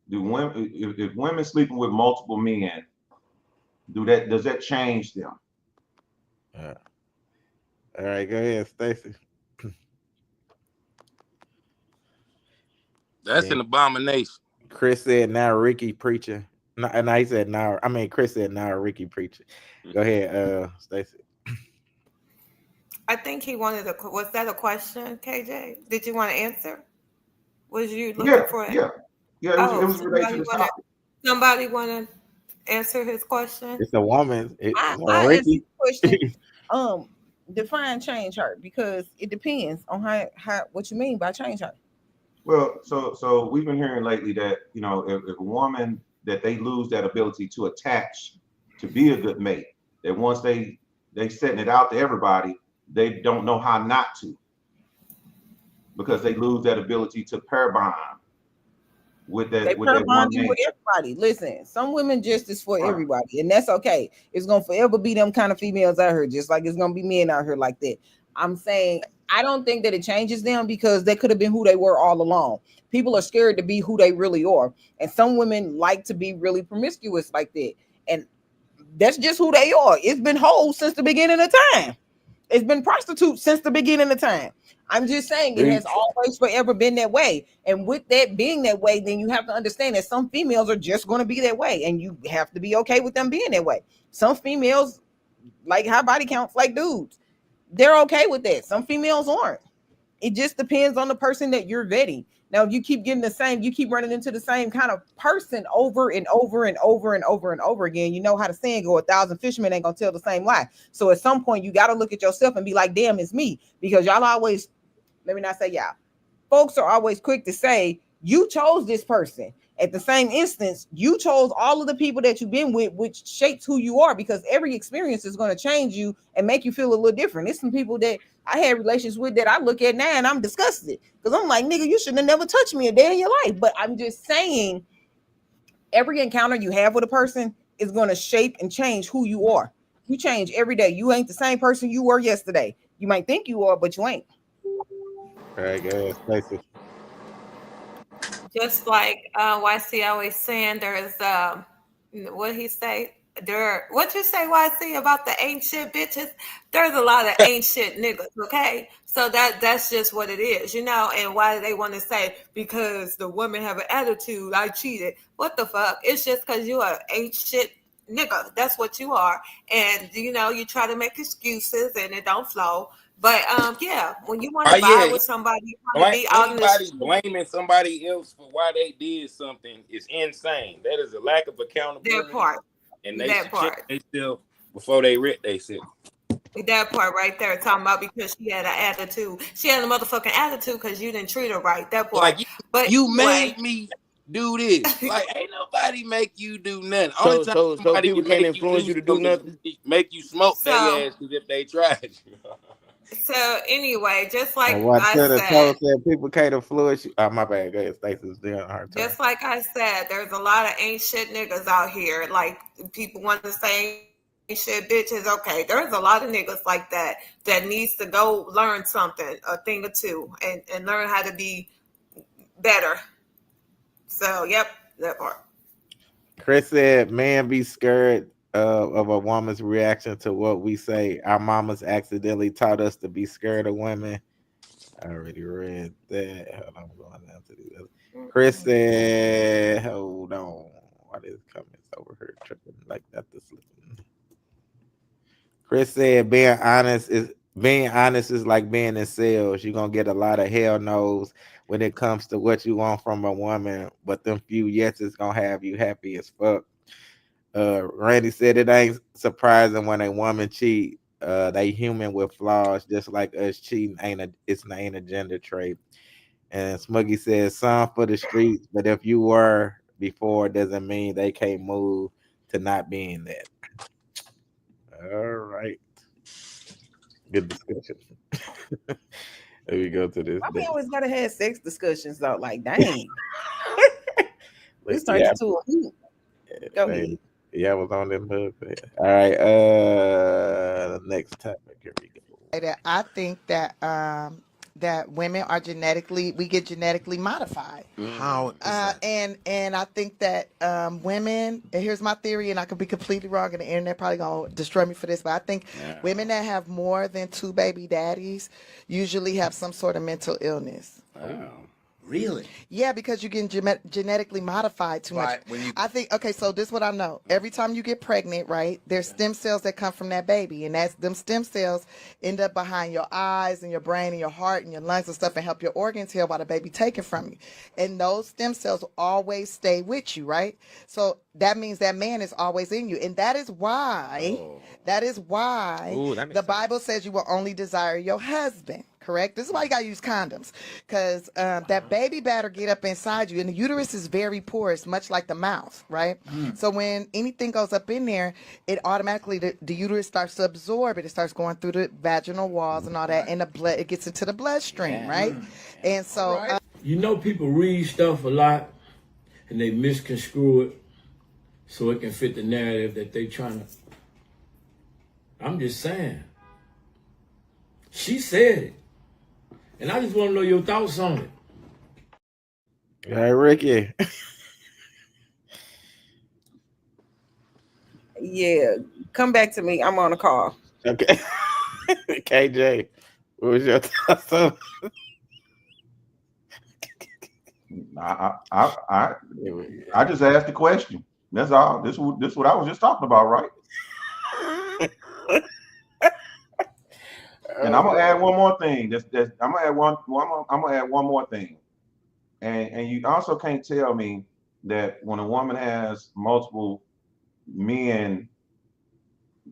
Do women if women sleeping with multiple men, does that change them? Uh, all right, go ahead, Stacey. That's Then an abomination. Chris said now Ricky preaching. No, and he said now. I mean, Chris said now Ricky preaching. Go ahead, Stacey. I think he wanted a. Was that a question, KJ? Did you want to answer? Was you Yeah, looking for it? yeah, yeah. It Oh, was related to the topic. somebody want to answer his question? It's a woman. I answered Ricky. the question. Define change her because it depends on how what you mean by change her. Well, so we've been hearing lately that if a woman that they lose that ability to attach to be a good mate, that once they setting it out to everybody, they don't know how not to because they lose that ability to pair bond with They that pair one bonding with mate. everybody. Listen, some women just is for Right. everybody, and that's okay. It's gonna forever be them kind of females out here, just like it's gonna be men out here like that. I'm saying I don't think that it changes them because they could have been who they were all along. People are scared to be who they really are, and some women like to be really promiscuous like that, and that's just who they are. It's been hoes since the beginning of time. It's been prostitutes since the beginning of time. I'm just saying it has preach. always forever been that way. And with that being that way, then you have to understand that some females are just going to be that way. And you have to be okay with them being that way. Some females like high body counts like dudes. They're okay with that. Some females aren't. It just depends on the person that you're vetting. Now, if you keep getting the same, you keep running into the same kind of person over and over and over and over and over again. You know how the saying go, 1,000 fishermen ain't gonna tell the same lie. So at some point, you got to look at yourself and be like, damn, it's me. Because y'all always, let me not say y'all, folks are always quick to say, you chose this person. At the same instance, you chose all of the people that you've been with, which shapes who you are because every experience is going to change you and make you feel a little different. There's some people that I had relations with that I look at now and I'm disgusted because I'm like, nigga, you should have never touched me a day in your life. But I'm just saying, every encounter you have with a person is going to shape and change who you are. You change every day. You ain't the same person you were yesterday. You might think you are, but you ain't. All right, go ahead, Stacey. Just like YC always saying, there's what he say? What you say, YC, about the ain't shit bitches? There's a lot of ain't shit niggas, okay? So that's just what it is, And why do they want to say because the women have an attitude? I cheated. What the fuck? It's just because you are ain't shit nigga. That's what you are, and you try to make excuses and it don't flow. But yeah, when you want Oh to vibe yeah, with somebody, you want to like be out in the anybody street. blaming somebody else for why they did something is insane. That is a lack of That accountability, part. and they That should check part. themselves before they wreck themselves. That part right there, talking about because she had an attitude. She had a motherfucking attitude because you didn't treat her right. That part. Like But you anyway, made me do this. Like ain't nobody make you do nothing. Only So time so so somebody people can can't make you influence do you to do something nothing. is make you smoke so their ass as if they tried you. so anyway, And what Twitter told said people can't influence you. Oh, my bad. Go ahead, Stacey's doing her turn. just like I said, there's a lot of ain't shit niggas out here. Like people want to say ain't shit bitches. Okay, there's a lot of niggas like that needs to go learn something, a thing or two, and learn how to be better. So yep, that part. Chris said, "Man, be scared of a woman's reaction to what we say. Our mamas accidentally taught us to be scared of women." I already read that. Hold on, I'm going down to the other. Chris said, "Hold on, why these comments over here tripping like that? This slipping." Chris said, being honest is like being in sales. You're gonna get a lot of hell no's when it comes to what you want from a woman, but them few yeses gonna have you happy as fuck. Randy said it ain't surprising when a woman cheat. They human with flaws, just like us. Cheating ain't a gender trait. And Smuggy says some for the streets, but if you were before, doesn't mean they can't move to not being that. All right, good discussion. Let me go to this Why we next. always gotta have sex discussions though? Like, dang, this turned Yeah, into a hoot. Go ahead. yeah, I was on them. All right, next topic. Here we go. That I think that women are we get genetically modified. How is that? And I think that women, and here's my theory, and I could be completely wrong, and the internet probably gonna destroy me for this, but I think women that have more than 2 baby daddies usually have some sort of mental illness. Oh, really? Yeah, because you're getting genetically modified too much. I think, okay, so this is what I know. Every time you get pregnant, right, there's stem cells that come from that baby, and them stem cells end up behind your eyes and your brain and your heart and your lungs and stuff and help your organs heal while the baby taken from you. And those stem cells always stay with you, right? So that means that man is always in you. And that is why, the Bible says you will only desire your husband. Correct. This is why you gotta use condoms, because that baby better get up inside you, and the uterus is very porous, much like the mouth, right? So when anything goes up in there, it automatically the uterus starts to absorb it. It starts going through the vaginal walls and all that, and the blood it gets into the bloodstream, right? And so People read stuff a lot, and they misconstrue it so it can fit the narrative that they trying to. I'm just saying. She said it. And I just want to know your thoughts on it. Hey, Ricky. Yeah, come back to me. I'm on a call. Okay. KJ, what was your thoughts on? I just asked the question. That's all. This is what I was just talking about, right? And I'm gonna add one more thing. I'm gonna add one more thing. And you also can't tell me that when a woman has multiple men,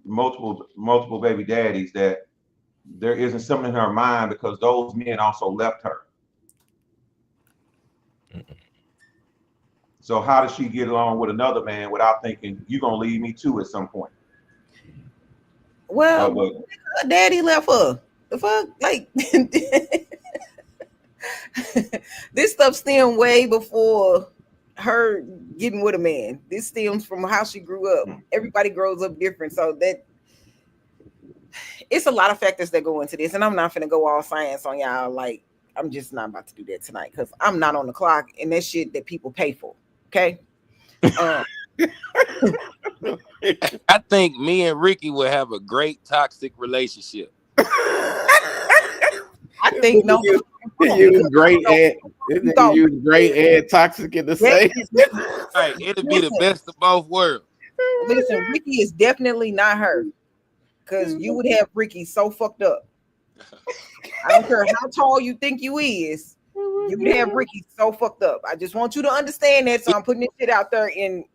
multiple baby daddies, that there isn't something in her mind because those men also left her. So how does she get along with another man without thinking you're gonna leave me too at some point? Well, her daddy left her. The fuck, like this stuff stemmed way before her getting with a man. This stems from how she grew up. Everybody grows up different, so that it's a lot of factors that go into this. And I'm not gonna go all science on y'all. Like, I'm just not about to do that tonight because I'm not on the clock, and that shit that people pay for. Okay. I think me and Ricky would have a great toxic relationship. I think no. You use great and toxic in the same. Right, it'll be the best of both worlds. Listen, Ricky is definitely not her, because you would have Ricky so fucked up. I don't care how tall you think you is, you would have Ricky so fucked up. I just want you to understand that. So I'm putting this shit out there in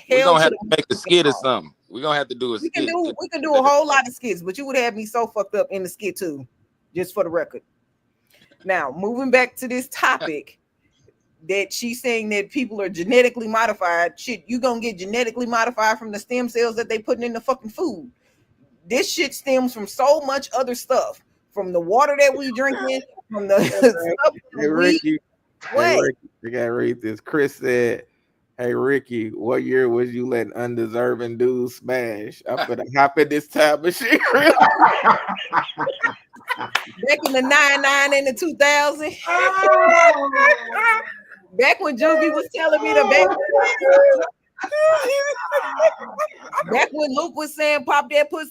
hell. We're gonna have to make a skit or something. We're gonna have to do a skit. We can do a whole lot of skits, but you would have me so fucked up in the skit too, just for the record. Now, moving back to this topic, that she's saying that people are genetically modified. Shit, you gonna get genetically modified from the stem cells that they putting in the fucking food. This shit stems from so much other stuff, from the water that we drinking, from the stuff. Hey, Ricky, you gotta read this. Chris said, "Hey Ricky, what year was you letting undeserving dudes smash? I'm gonna hop in this time machine." Back in the 99 and the 2000. Back when Juvie was telling me back when Luke was saying pop that pussy.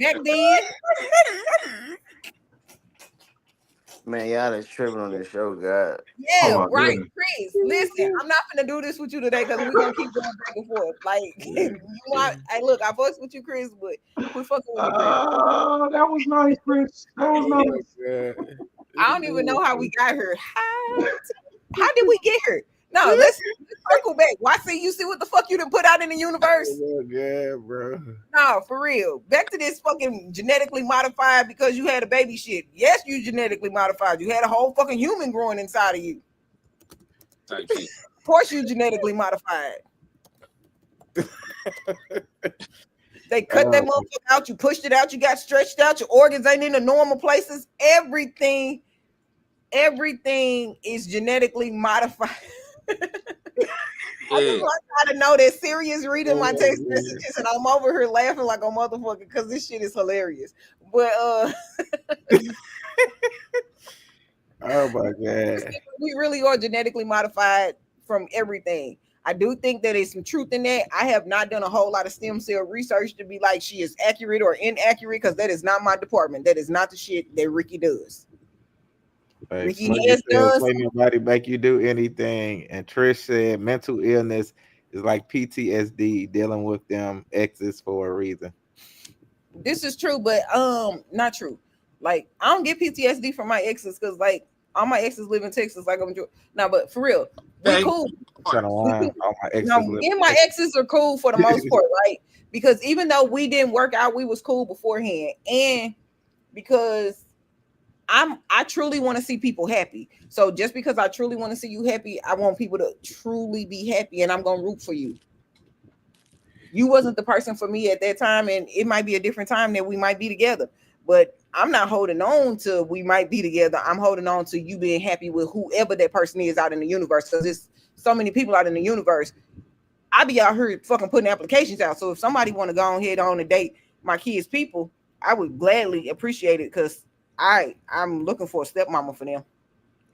Back then. Man, y'all is tripping on this show, God. Oh Yeah, my right, goodness. Chris. Listen, I'm not gonna do this with you today because we're gonna keep going back and forth. Like, you want, hey, look, I fucks with you, Chris, but quit fucking with me, Chris. That was nice, Chris. That was nice. I don't even know how we got here. How did we get here? No, let's circle back. Why say you see what the fuck you done put out in the universe? Yeah, bro. No, for real. Back to this fucking genetically modified because you had a baby shit. Yes, you genetically modified. You had a whole fucking human growing inside of you. Type shit. Of course, you genetically modified. They cut that motherfucker out. You pushed it out. You got stretched out. Your organs ain't in the normal places. Everything is genetically modified. I just want y'all to know that Sirius reading my text messages and I'm over here laughing like a motherfucker because this shit is hilarious. But oh my god, we really are genetically modified from everything. I do think that there's some truth in that. I have not done a whole lot of stem cell research to be like she is accurate or inaccurate because that is not my department. That is not the shit that Ricky does. like, Ricky Smokey has said, done. "Play nobody make you do anything." And Trish said, "Mental illness is like PTSD, dealing with them exes for a reason." This is true, but not true. Like I don't get PTSD from my exes because like all my exes live in Texas. Like I'm now, but for real, we cool. Trying to line all my Now, exes. me and my exes are cool for the most part, right? Because even though we didn't work out, we was cool beforehand, and because I truly want to see people happy. So just because I truly want to see you happy, I want people to truly be happy, and I'm gonna root for you. You wasn't the person for me at that time, and it might be a different time that we might be together. But I'm not holding on to we might be together. I'm holding on to you being happy with whoever that person is out in the universe. Because there's so many people out in the universe. I be out here fucking putting applications out. So if somebody want to go ahead on a date my kids' people, I would gladly appreciate it because I'm looking for a stepmama for them.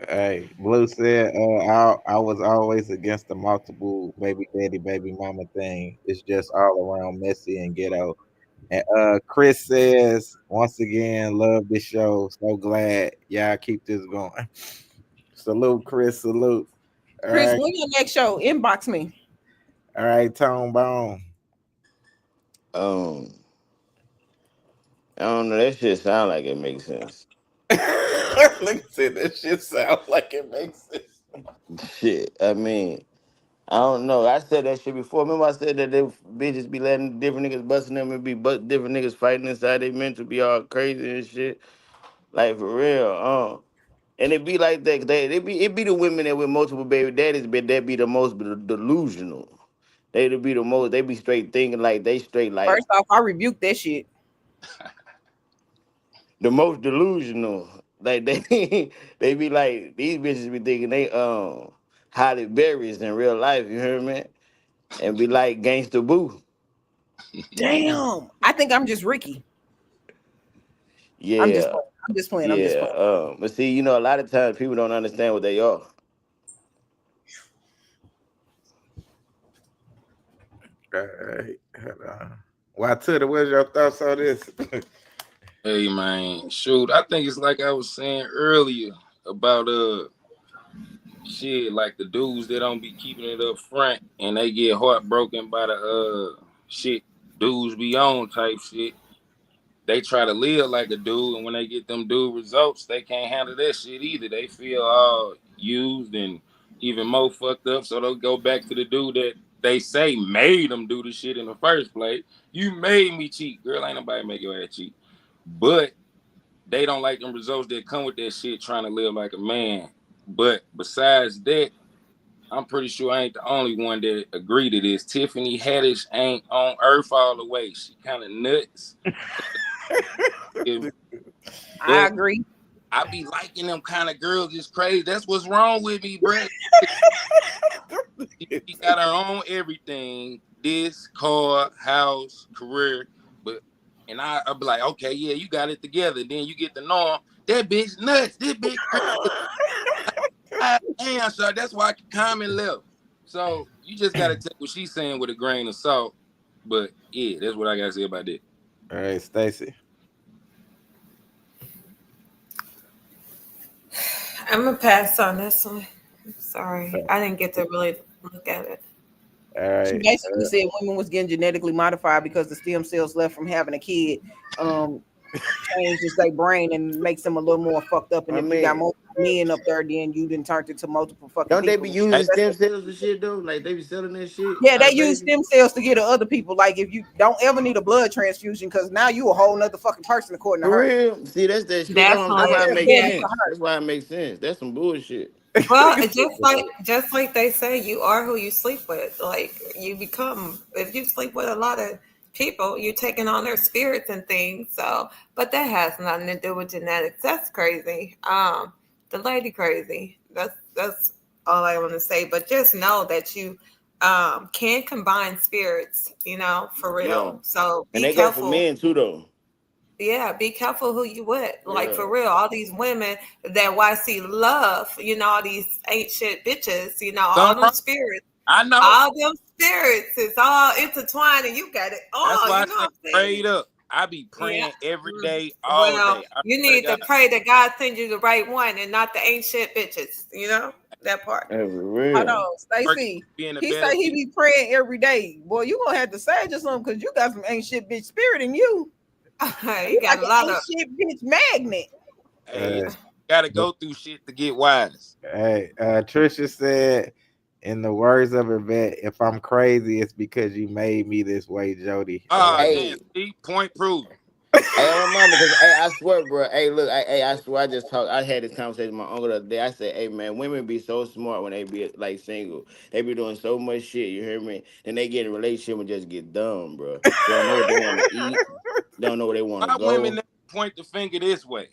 Hey, Blue said, I was always against the multiple baby daddy, baby mama thing. It's just all around messy and ghetto." And Chris says, once again, love this show. So glad y'all keep this going. Salute, Chris. Salute. All Chris, right. when your next show, inbox me. All right, Tone Bone. Um, I don't know. That shit sound like it makes sense. Look at that shit sound like it makes sense. Shit. I mean, I don't know. I said that shit before. Remember, I said that they bitches be letting different niggas busting them and be different niggas fighting inside they mental be all crazy and shit. Like for real. And it be like that. It be the women that with multiple baby daddies, but that be the most delusional. They be the most. They be straight thinking like they straight like First off, I rebuke that shit. the most delusional. Like they they be like these bitches be thinking they Holly Berries in real life. You hear me? And be like gangster boo. Damn. I think I'm just Ricky. I'm just Yeah, playing. I'm just playing. I'm just yeah. playing. But see, you know, a lot of times people don't understand what they are. All right. Hold on. Why, Twitter, what's your thoughts on this? Hey man, shoot, I think it's like I was saying earlier about shit, like the dudes that don't be keeping it up front and they get heartbroken by the shit dudes be on type shit. They try to live like a dude, and when they get them dude results, they can't handle that shit either. They feel all used and even more fucked up, so they'll go back to the dude that they say made them do the shit in the first place. You made me cheat, girl. Ain't nobody make your ass cheat, but they don't like them results that come with that shit. Trying to live like a man, but besides that, I'm pretty sure I ain't the only one that agree to this. Tiffany Haddish ain't on Earth all the way. She kind of nuts. I But agree. I be liking them kind of girls. It's crazy. That's what's wrong with me, bro. She got her own everything. This car, house, career. But and I be like, okay, yeah, you got it together. Then you get to know 'em. That bitch nuts. This bitch crazy. Damn, so that's why I comment left. So you just gotta take what she's saying with a grain of salt. But yeah, that's what I gotta say about that. All right, Stacy. I'm gonna pass on this one. I'm sorry, I didn't get to really look at it. All She right. basically said women was getting genetically modified because the stem cells left from having a kid changes their brain and makes them a little more fucked up. And I if you got mean, multiple men up there, then you done turned into multiple fucking don't they be people. using Hey, stem cells and shit though? Like they be selling that shit Yeah, out they of use babies? stem cells to get to other people. Like if you don't ever need a blood transfusion, because now you a whole nother fucking person according to For her. real? See, that's that shit. That's Definitely, why it Yeah, makes according yeah. to sense. her. That's why it makes sense. That's some bullshit. Well, Nigga just like they say, you are who you sleep with. Like you become, if you sleep with a lot of people, you're taking on their spirits and things. So, but that has nothing to do with genetics. That's crazy. The lady crazy. That's all I want to say. But just know that you can combine spirits. You know, for Yeah. real. So And be they go for careful. men too though. Yeah, be careful who you with. Like Yeah. for real, all these women that YC love, you know, all these ain't shit bitches, you know, all something them wrong? spirits, I know. all them spirits is all intertwined, and you got it That's all. why You I know say what I'm saying? prayed up. I be Yeah. praying every Mm. day, all Well, day. I you swear to need to God. pray that God send you the right one and not the ain't shit bitches. You know that part. That's I real. know, Working Stacy. being a He better say he people. be praying every day. Boy, you gonna have to sage or something because you got some ain't shit bitch spirit in you. You You like got a an lot ain't of shit bitch magnet. Hey, you said, gotta go through shit to get wise. hey, Trisha said, in the words of Yvette, if I'm crazy, it's because you made me this way, Jody. Ah, damn. Hey, See, point proven. hey, on my mama, cause hey, I swear, bro. Hey, look, I swear, I just talked. I had this conversation with my uncle the other day. I said, hey, man, women be so smart when they be like single. They be doing so much shit. You hear me? Then they get in a relationship and just get dumb, bro. They don't know what they want to eat. They don't know where they want to Why women go. never point the finger this way?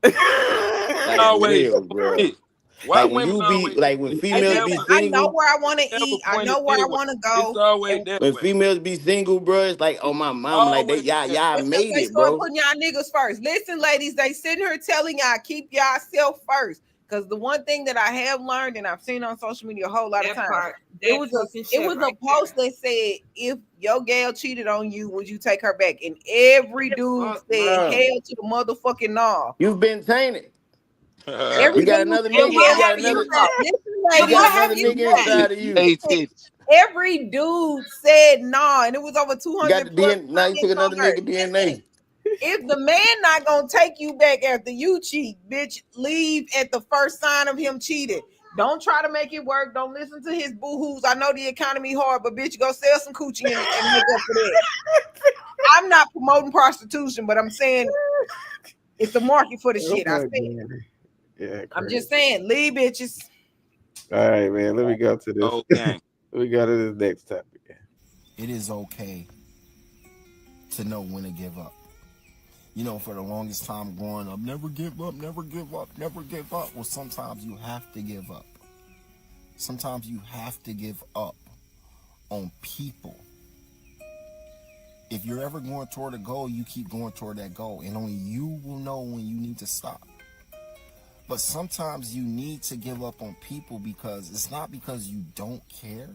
Like for Always real, doing bro. this. Why Like when women you be always like when Hey, they females never be listen, I know single. where I want to never eat. I point it know where I this way. want to It's go. always And that When way. females be single, bro, it's like, oh my mama, like they Always y'all it's because made they it, start bro. putting y'all niggas first. Listen, ladies, they sitting here telling y'all keep yourself first. Because the one thing that I have learned and I've seen on social media a whole lot of that times, part. That cooking it shit was a right post there. that said if your gal cheated on you, would you take her back? And every dude Fuck, said bro. hell to the motherfucking no. You've been tainted. Every You got dude another said And nigga. what You hell got to have the you another. no. said? Listen, You And got what ladies. have another you nigga said? inside of you. Hey, titties. Every dude said no, and it was over You got 200 the plus DNA. Now you took comments on another her. nigga Listen, DNA. if the man not gonna take you back after you cheat, bitch, leave at the first sign of him cheating. Don't try to make it work. Don't listen to his boo-hoos. I know the economy hard, but bitch, go sell some coochie and make up for that. I'm not promoting prostitution, but I'm saying it's a market for the Oh shit. I my said, god. Yeah, I'm crazy. just saying, leave bitches. All right, man. Let me go to this. Whole gang. Let me go to this next topic. It is okay to know when to give up. You know, for the longest time growing up, never give up, never give up, never give up. Well, sometimes you have to give up. Sometimes you have to give up on people. If you're ever going toward a goal, you keep going toward that goal, and only you will know when you need to stop. But sometimes you need to give up on people because it's not because you don't care,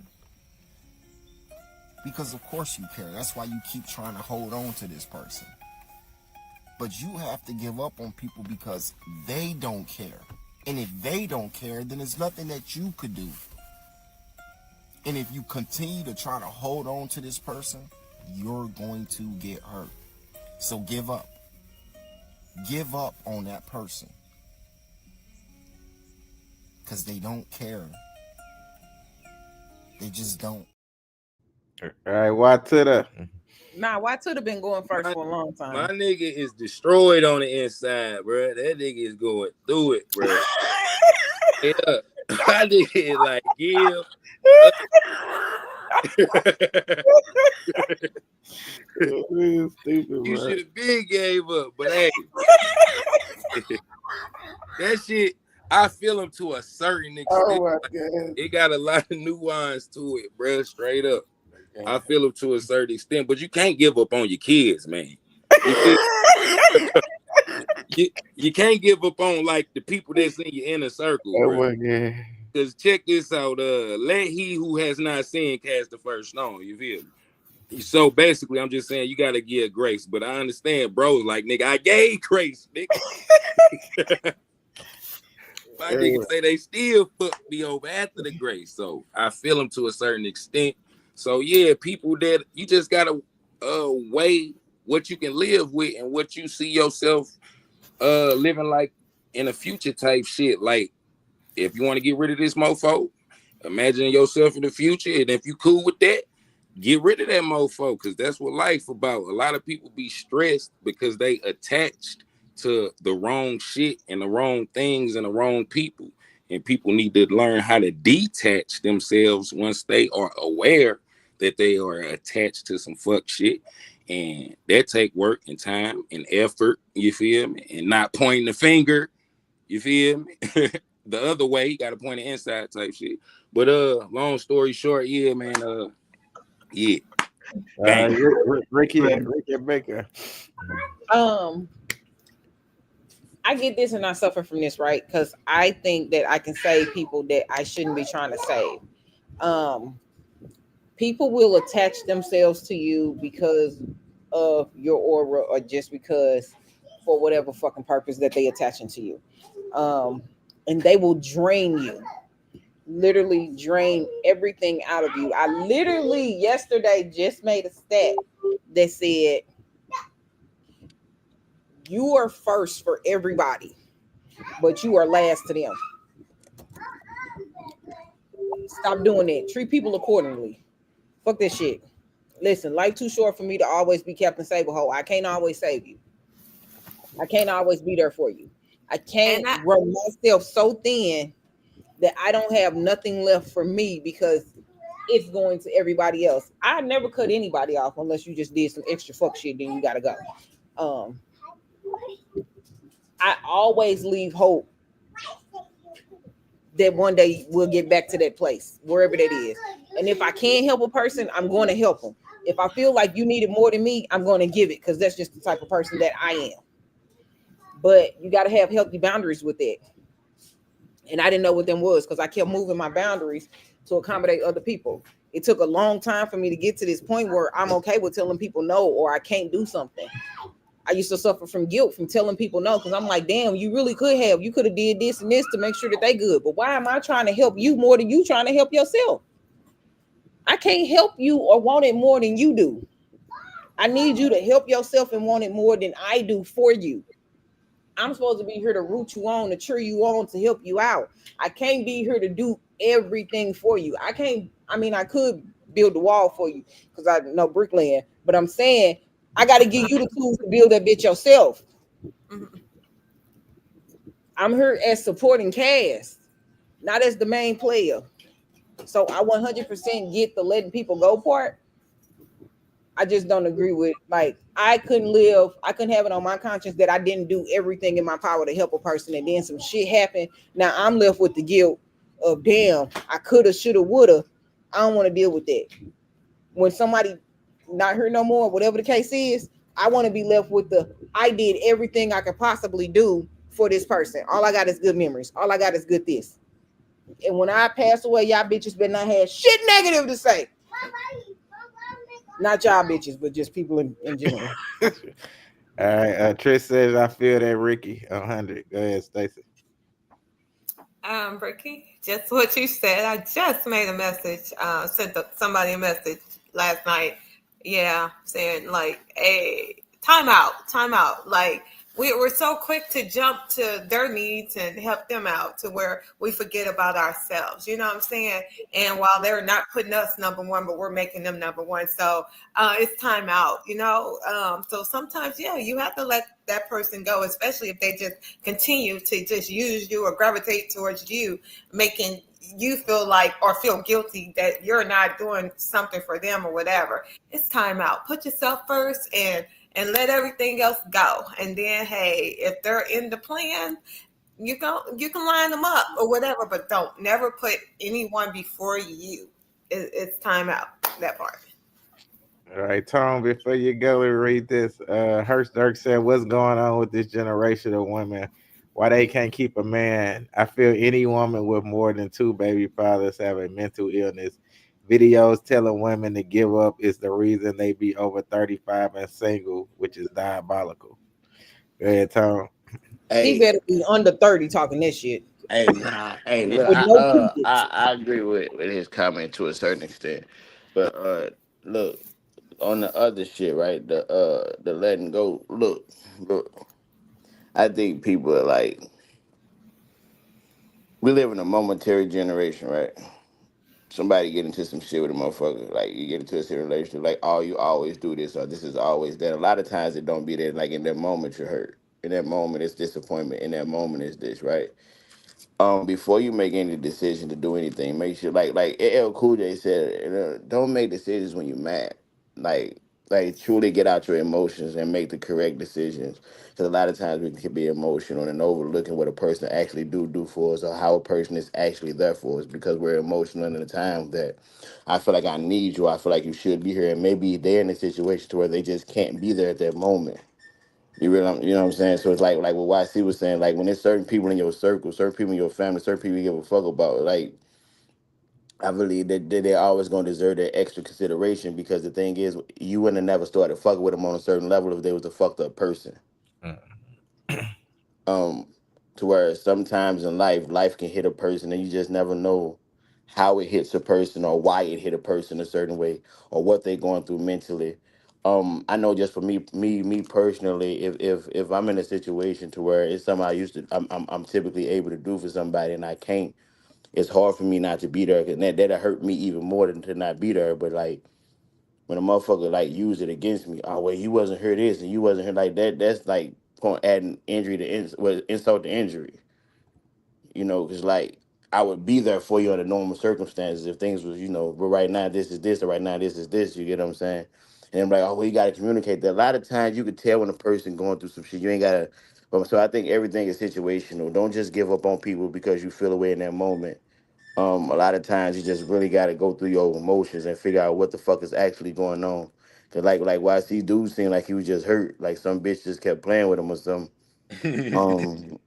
because of course you care. That's why you keep trying to hold on to this person. But you have to give up on people because they don't care. And if they don't care, then there's nothing that you could do. And if you continue to try to hold on to this person, you're going to get hurt. So give up. Give up on that person. Because they don't care. They just don't. All right, why to the? Nah, why could have been going first My, for a long my time. nigga is destroyed on the inside, bro. That nigga is going through it, bro. Yeah. My nigga is like, give up. Stupid, You bro. should have been gave up, but hey, that shit, I feel him to a certain extent. Oh my Like, god. it got a lot of nuance to it, bro. Straight up, I feel him to a certain extent, but you can't give up on your kids, man. You feel you can't give up on like the people that's in your inner circle, Oh bro. my god. Cause check this out, let he who has not sinned cast the first stone. You feel me? So basically, I'm just saying you gotta give grace, but I understand, bro. Like nigga, I gave grace, nigga. My niggas say they still fuck me over after the grace. So I feel them to a certain extent. So yeah, people that you just gotta weigh what you can live with and what you see yourself living like in a future type shit. Like if you want to get rid of this mofo, imagine yourself in the future, and if you cool with that, get rid of that mofo, because that's what life about. A lot of people be stressed because they attached to the wrong shit and the wrong things and the wrong people. And people need to learn how to detach themselves once they are aware that they are attached to some fuck shit. And that take work and time and effort, you feel me? And not pointing the finger, you feel me? The other way, you gotta point it inside type shit. But long story short, yeah, man, yeah. Bang. Ricky Baker. I get this and I suffer from this, right? Because I think that I can save people that I shouldn't be trying to save. People will attach themselves to you because of your aura or just because for whatever fucking purpose that they attaching to you. And they will drain you. Literally drain everything out of you. I literally yesterday just made a stat that said you are first for everybody, but you are last to them. Stop doing that. Treat people accordingly. Fuck this shit. Listen, life too short for me to always be Captain Sableho. I can't always save you. I can't always be there for you. I can't run myself so thin that I don't have nothing left for me because it's going to everybody else. I never cut anybody off unless you just did some extra fuck shit, then you gotta go. I always leave hope that one day we'll get back to that place, wherever that is. And if I can't help a person, I'm going to help them. If I feel like you need it more than me, I'm going to give it because that's just the type of person that I am. But you got to have healthy boundaries with it. And I didn't know what them was because I kept moving my boundaries to accommodate other people. It took a long time for me to get to this point where I'm okay with telling people no or I can't do something. I used to suffer from guilt from telling people no because I'm like, damn, you really could have. You could have did this and this to make sure that they good. But why am I trying to help you more than you trying to help yourself? I can't help you or want it more than you do. I need you to help yourself and want it more than I do for you. I'm supposed to be here to root you on, to cheer you on, to help you out. I can't be here to do everything for you. I can't, I mean, I could build the wall for you because I know bricklaying, but I'm saying I got to give you the tools to build that bitch yourself. I'm here as supporting cast, not as the main player. So I 100% get the letting people go part. I just don't agree with, like, I couldn't have it on my conscience that I didn't do everything in my power to help a person and then some shit happened. Now I'm left with the guilt of, damn, I coulda, shoulda, woulda. I don't want to deal with that. When somebody not here no more, whatever the case is, I want to be left with the, I did everything I could possibly do for this person. All I got is good memories. All I got is good this. And when I pass away, y'all bitches better not have shit negative to say. Not y'all bitches, but just people in general. All right. Trish says, I feel that Ricky 100. Go ahead, Stacey. Ricky, just what you said. I just made a message, sent somebody a message last night. Yeah, saying like, hey, time out. Like, we're so quick to jump to their needs and help them out to where we forget about ourselves. You know what I'm saying? And while they're not putting us number one, but we're making them number one. So it's time out, you know? So sometimes, yeah, you have to let that person go, especially if they just continue to just use you or gravitate towards you, making you feel like or feel guilty that you're not doing something for them or whatever. It's time out. Put yourself first and let everything else go. And then, hey, if they're in the plan, you can line them up or whatever, but don't never put anyone before you. It's time out, that part. All right, Tom, before you go and read this, Hurst Dirk said, what's going on with this generation of women? Why they can't keep a man? I feel any woman with more than two baby fathers have a mental illness. Videos telling women to give up is the reason they be over 35 and single, which is diabolical. Go ahead, Tom. He Hey, better be under 30 talking this shit. Hey, nah, hey, look, with no pretense. I agree with his comment to a certain extent, but look, on the other shit, right? The letting go. Look, I think people are like, we live in a momentary generation, right? Somebody get into some shit with a motherfucker, like you get into a serious relationship, like, oh, you always do this or this is always that. A lot of times it don't be that. Like in that moment you're hurt. In that moment it's disappointment. In that moment it's this, right? Before you make any decision to do anything, make sure like LL Cool J said, don't make decisions when you're mad. Like like truly get out your emotions and make the correct decisions. Because a lot of times we can be emotional and overlooking what a person actually do for us or how a person is actually there for us because we're emotional in a time that I feel like I need you. I feel like you should be here, and maybe they're in a situation to where they just can't be there at that moment. You know what I'm saying? So it's like what YC was saying, like when there's certain people in your circle, certain people in your family, certain people you give a fuck about, like I believe that they're always gonna deserve that extra consideration because the thing is you wouldn't have never started fucking with them on a certain level if they was a fucked up person. Mm. um to where sometimes in life can hit a person and you just never know how it hits a person or why it hit a person a certain way or what they're going through mentally. I know just for me personally, if I'm in a situation to where it's something I used to I'm typically able to do for somebody and I can't, it's hard for me not to be there, and that'll hurt me even more than to not be there. But like when a motherfucker like use it against me, oh well, you wasn't here this and you wasn't here like that. That's like going adding injury to insult to injury. You know, because like I would be there for you under normal circumstances if things was but right now this is this or right now this is this. You get what I'm saying? And I'm like, oh well, you gotta communicate that. A lot of times you could tell when a person going through some shit. You ain't gotta. But so I think everything is situational. Don't just give up on people because you feel away in that moment. A lot of times you just really got to go through your emotions and figure out what the fuck is actually going on. Cause like YC dude seemed like he was just hurt, like some bitch just kept playing with him or something. Um,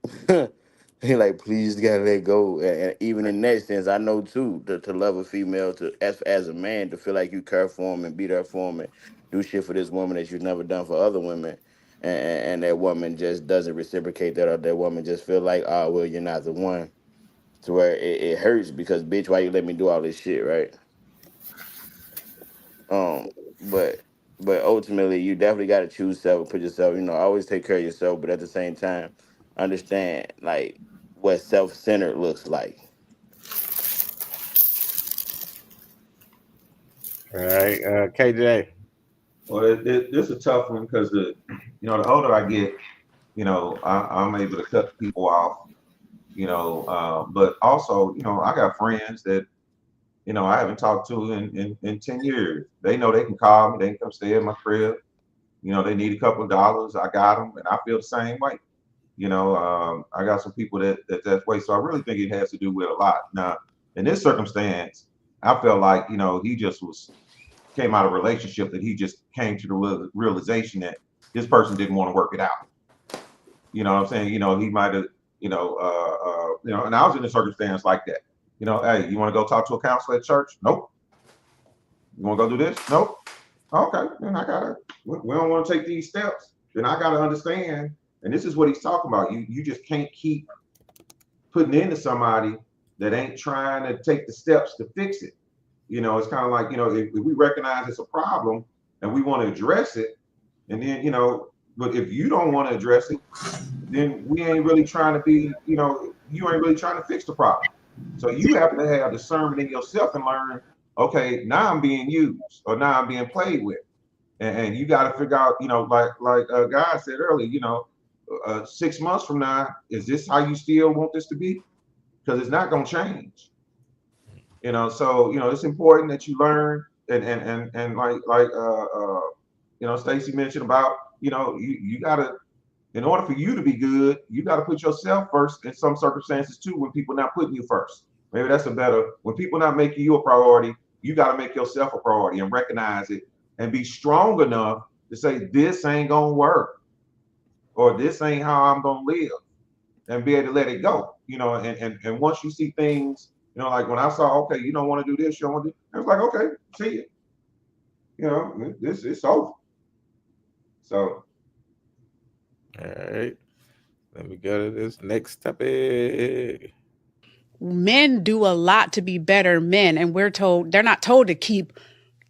he like please gotta let go. And even in that sense, I know too to love a female to as a man to feel like you care for him and be there for him and do shit for this woman that you've never done for other women. And that woman just doesn't reciprocate that, or that woman just feel like, oh well, you're not the one, to where it hurts because bitch, why you let me do all this shit, right? Um, but ultimately, you definitely got to choose self and put yourself. Always take care of yourself, but at the same time, understand like what self-centered looks like. All right, KJ. Well, this is a tough one because the older I get, I'm able to cut people off. But also, I got friends that I haven't talked to in 10 years. They know they can call me. They can come stay at my crib. They need a couple of dollars. I got them, and I feel the same way. I got some people that way. So I really think it has to do with a lot. Now, in this circumstance, I felt like he just came out of a relationship that he just came to the realization that this person didn't want to work it out. You know what I'm saying? He might have, and I was in a circumstance like that. Hey, you want to go talk to a counselor at church? Nope. You want to go do this? Nope. Okay, then I gotta. We don't want to take these steps. Then I gotta understand. And this is what he's talking about. You just can't keep putting into somebody that ain't trying to take the steps to fix it. It's kind of like if we recognize it's a problem and we want to address it, and then but if you don't want to address it, then we ain't really trying to be, you ain't really trying to fix the problem. So you have to have discernment in yourself and learn, okay, now I'm being used or now I'm being played with. And you got to figure out, like Guy said earlier, 6 months from now, is this how you still want this to be? Because it's not going to change. So it's important that you learn and like Stacy mentioned about, you got to, in order for you to be good, you got to put yourself first in some circumstances too, when people not putting you first. Maybe that's a better, when people not making you a priority, you got to make yourself a priority and recognize it and be strong enough to say, this ain't going to work, or this ain't how I'm going to live, and be able to let it go. And once you see things, like when I saw, okay, you don't want to do this, you don't want to do, I was like, okay, see it. This it's over. So All right, let me go to this next topic. men do a lot to be better men, and they're not told to keep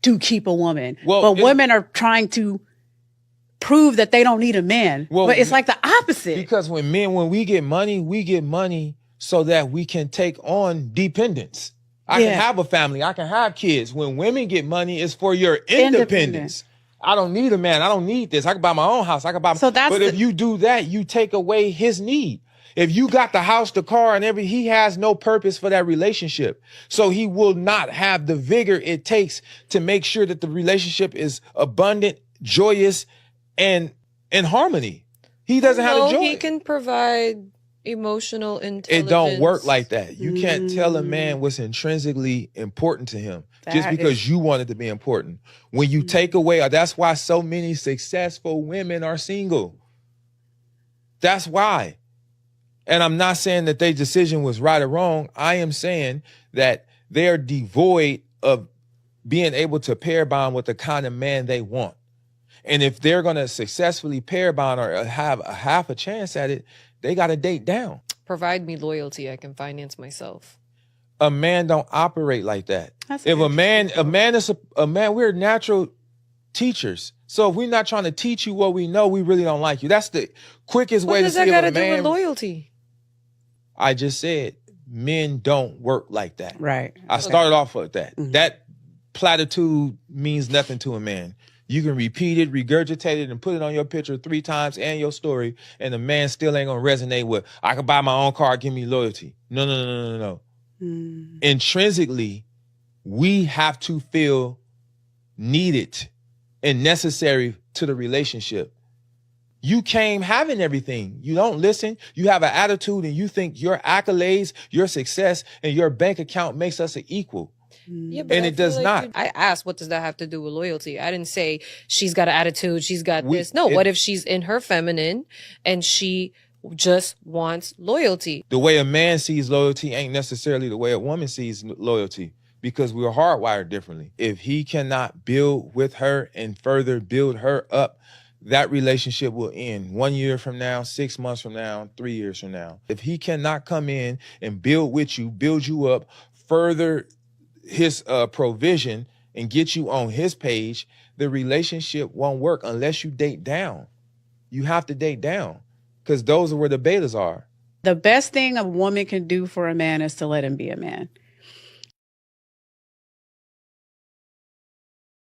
a woman. But women are trying to prove that they don't need a man. But it's like the opposite. Because when we get money so that we can take on dependence. I can have a family, I can have kids. When women get money, it's for your independence. I don't need a man. I don't need this. I can buy my own house. But if you do that, you take away his need. If you got the house, the car, and he has no purpose for that relationship. So he will not have the vigor it takes to make sure that the relationship is abundant, joyous, and in harmony. He doesn't have the joy. He can provide emotional intelligence. It don't work like that. You can't tell a man what's intrinsically important to him just because you want it to be important. When you take away, that's why so many successful women are single. That's why. And I'm not saying that their decision was right or wrong. I am saying that they're devoid of being able to pair bond with the kind of man they want. And if they're going to successfully pair bond or have a half a chance at it, they got to date down. Provide me loyalty. I can finance myself. A man don't operate like that. If a man is a man, we're natural teachers. So if we're not trying to teach you what we know, we really don't like you. That's the quickest way to see if a man. What does that got to do with loyalty? I just said men don't work like that. Right. I started off with that. Mm-hmm. That platitude means nothing to a man. You can repeat it, regurgitate it, and put it on your picture 3 times and your story, and the man still ain't gonna resonate with, I can buy my own car, give me loyalty. No. Intrinsically, we have to feel needed and necessary to the relationship. You came having everything. You don't listen. You have an attitude and you think your accolades, your success, and your bank account makes us an equal. Yeah, and it does not. I asked, what does that have to do with loyalty? I didn't say she's got an attitude, she's got this. No, what if she's in her feminine and she just wants loyalty? The way a man sees loyalty ain't necessarily the way a woman sees loyalty, because we're hardwired differently. If he cannot build with her and further build her up, that relationship will end 1 year from now, 6 months from now, 3 years from now. If he cannot come in and build with you, build you up, further his provision and get you on his page, the relationship won't work unless you date down. You have to date down because those are where the betas are. The best thing a woman can do for a man is to let him be a man.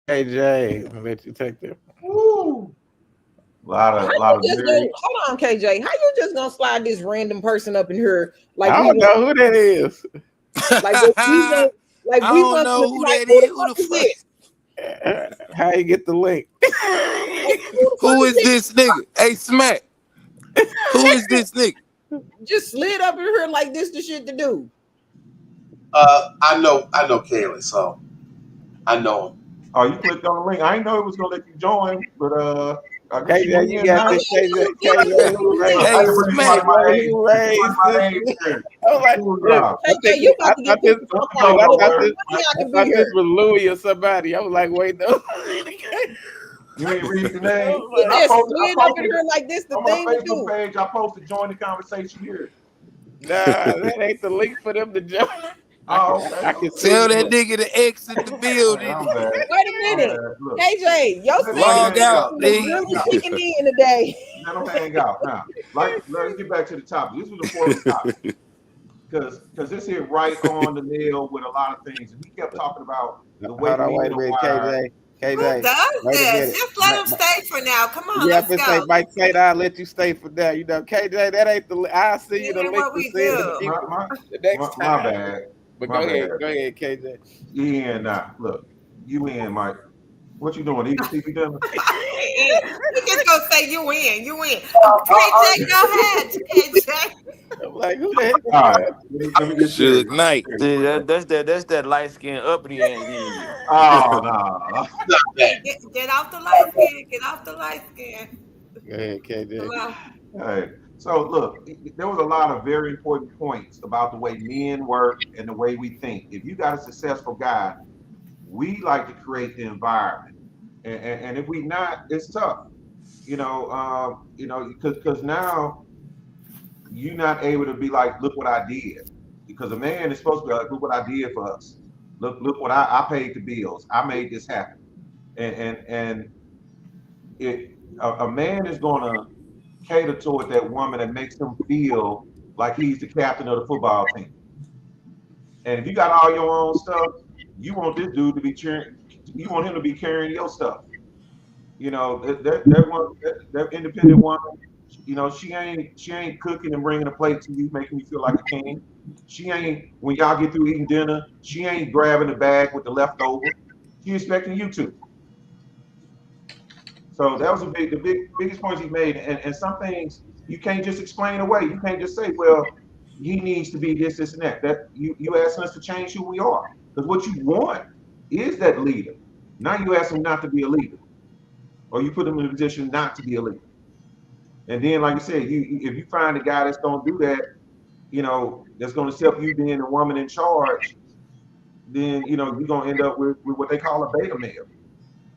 Hey Jay, I'll let you take that. Woo. A lot of hold on, KJ. How you just gonna slide this random person up in here? Like I don't know who that is. I don't know who that is. Who the fuck? How you get the link? Who is this nigga? Hey, Smack. Who is this nigga? Just slid up in here like this the shit to do. I know Kaylee, so I know him. Oh, you clicked on the link. I didn't know it was gonna let you join, but KJ, you got this. KJ, I thought this was Louis or somebody. I was like, wait, no. You ain't read the name. I posted like this. The on thing my Facebook page, I posted join the conversation here. Nah, that ain't the link for them to join. Oh, okay. I can tell that nigga to exit the building. Wait a minute, KJ, your log out, really kicking in today. Let them hang out now. Let's get back to the topic. This was a important topic because this hit right on the nail with a lot of things, and we kept talking about the way. Hold on, wait a minute, KJ. Who does this? Just let him stay for now. Come on, yeah, let's go. Say, Mike, say that I'll let you stay for now. You know, KJ, that ain't the. I'll see you the link to see the next time. My bad. But go ahead, KJ. You in now. Look, you in, Mike. What you doing? Eating TV dinner? You just gonna say you in. KJ, go ahead, KJ. I'm like, who the heck? All right. Let me get Suge Knight. That's that light skin uppity ass nigga. Oh no. Get off the light skin. Get off the light skin. Go ahead, KJ. All right. So look, there was a lot of very important points about the way men work and the way we think. If you got a successful guy, we like to create the environment, and if we not, it's tough. Because now you're not able to be like, look what I did. Because a man is supposed to be like, look what I did for us. Look what I paid the bills. I made this happen. And it a man is gonna cater toward that woman that makes him feel like he's the captain of the football team. And if you got all your own stuff, you want this dude to be cheering. You want him to be carrying your stuff. You know that independent woman. You know she ain't cooking and bringing a plate to you, making you feel like a king. She ain't when y'all get through eating dinner. She ain't grabbing the bag with the leftover. She expecting you to. So that was biggest point he made. And some things you can't just explain away. You can't just say, well, he needs to be this, and that. That you asking us to change who we are. Because what you want is that leader. Now you ask him not to be a leader. Or you put him in a position not to be a leader. And then, like you said, if you find a guy that's gonna do that, that's gonna accept you being the woman in charge, then you're gonna end up with what they call a beta male.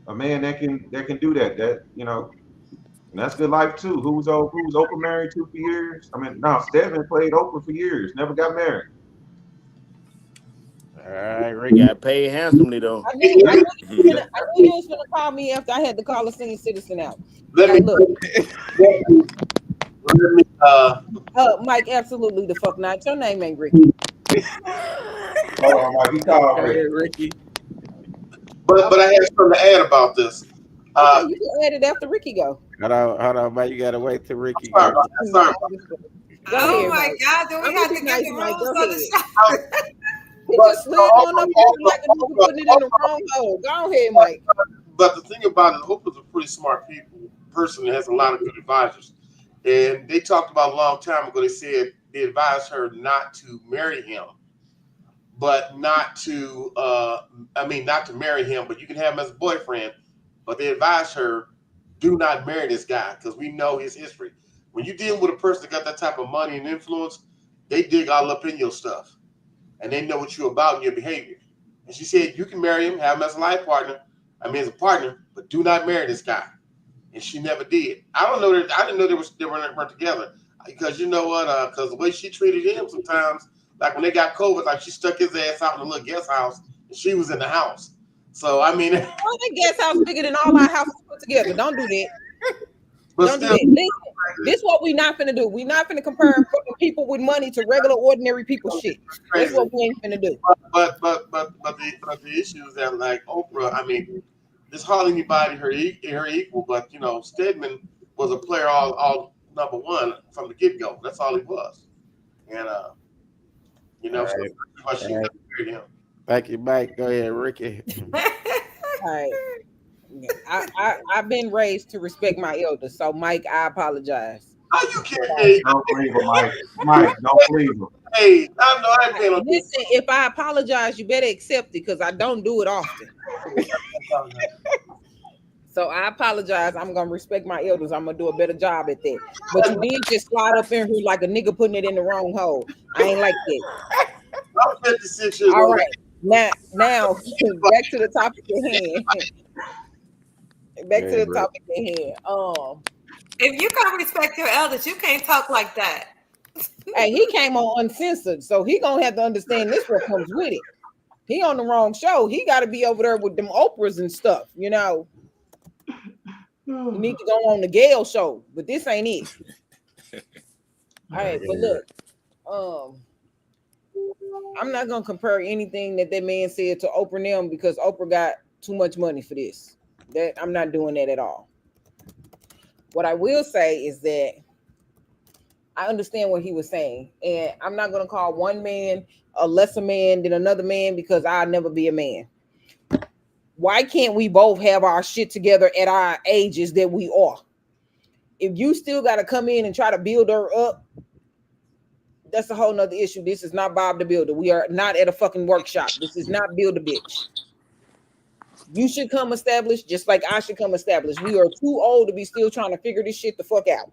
A man that can do that. And that's good life too. Who was Oprah married to for years? I mean, no, Stedman played Oprah for years, never got married. All right, You Ricky. got paid handsomely though. I knew you was gonna call me after I had to call a senior citizen out. Let me Look, let me Mike, absolutely the fuck not. Your name ain't Ricky. Hold on, Mike. He called Ricky. but I have something to add about this. Okay, you can add it after Ricky go. Hold on, man. You gotta wait till Ricky Sorry go. about that. Sorry. Go Oh ahead, my Mike. God, do we I'm have gonna to be get nice, the Mike. rules Go of ahead. the show? He just slid on up here like a nigga putting it in the wrong hole. Go ahead, Mike. But the thing about it, Oprah's a pretty smart person that has a lot of good advisors. And they talked about a long time ago, they said they advised her not to marry him, but not to, not to marry him, but you can have him as a boyfriend. But they advised her, do not marry this guy because we know his history. When you deal with a person that got that type of money and influence, they dig all up in your stuff and they know what you're about and your behavior. And she said, you can marry him, have him as a life partner, as a partner, but do not marry this guy. And she never did. I didn't know they weren't together because you know what? Because the way she treated him sometimes, like when they got COVID, like she stuck his ass out in a little guest house and she was in the house. So I mean, that guest house bigger than all our houses put together. Don't do that. Don't do that. Listen, this is what we not finna do. We not finna compare fucking people with money to regular ordinary people shit. That's what we ain't finna do. But the issue is that like Oprah, I mean, there's hardly anybody her equal. But Stedman was a player all number one from the get go. That's all he was. And All so right. she never married him. Thank you, Mike. Go ahead, Ricky. All right. I've been raised to respect my elders, so Mike, I apologize. How you can't? Don't believe him, Mike. Mike, don't believe him. Hey, I know I ain't paying no Listen, if I apologize, you better accept it because I don't do it often. So I apologize. I'm gonna respect my elders. I'm gonna do a better job at that. But you did just slide up in here like a nigga putting it in the wrong hole. I ain't like that. I'm 56 years All old. right. Now back to the topic at hand. Back to the topic at hand. If you can't respect your elders, you can't talk like that. Hey, he came on Uncensored, so he gonna have to understand this what comes with it. He on the wrong show. He got to be over there with them Oprahs and stuff, You need to go on the Gale show, but this ain't it. All right, but look, I'm not gonna compare anything that man said to Oprah and them because Oprah got too much money for this. That I'm not doing that at all. What I will say is that I understand what he was saying, and I'm not gonna call one man a lesser man than another man because I'll never be a man. Why can't we both have our shit together at our ages that we are? If you still got to come in and try to build her up, that's a whole nother issue. This is not Bob the Builder. We are not at a fucking workshop. This is not Build a Bitch. You should come established just like I should come established. We are too old to be still trying to figure this shit the fuck out.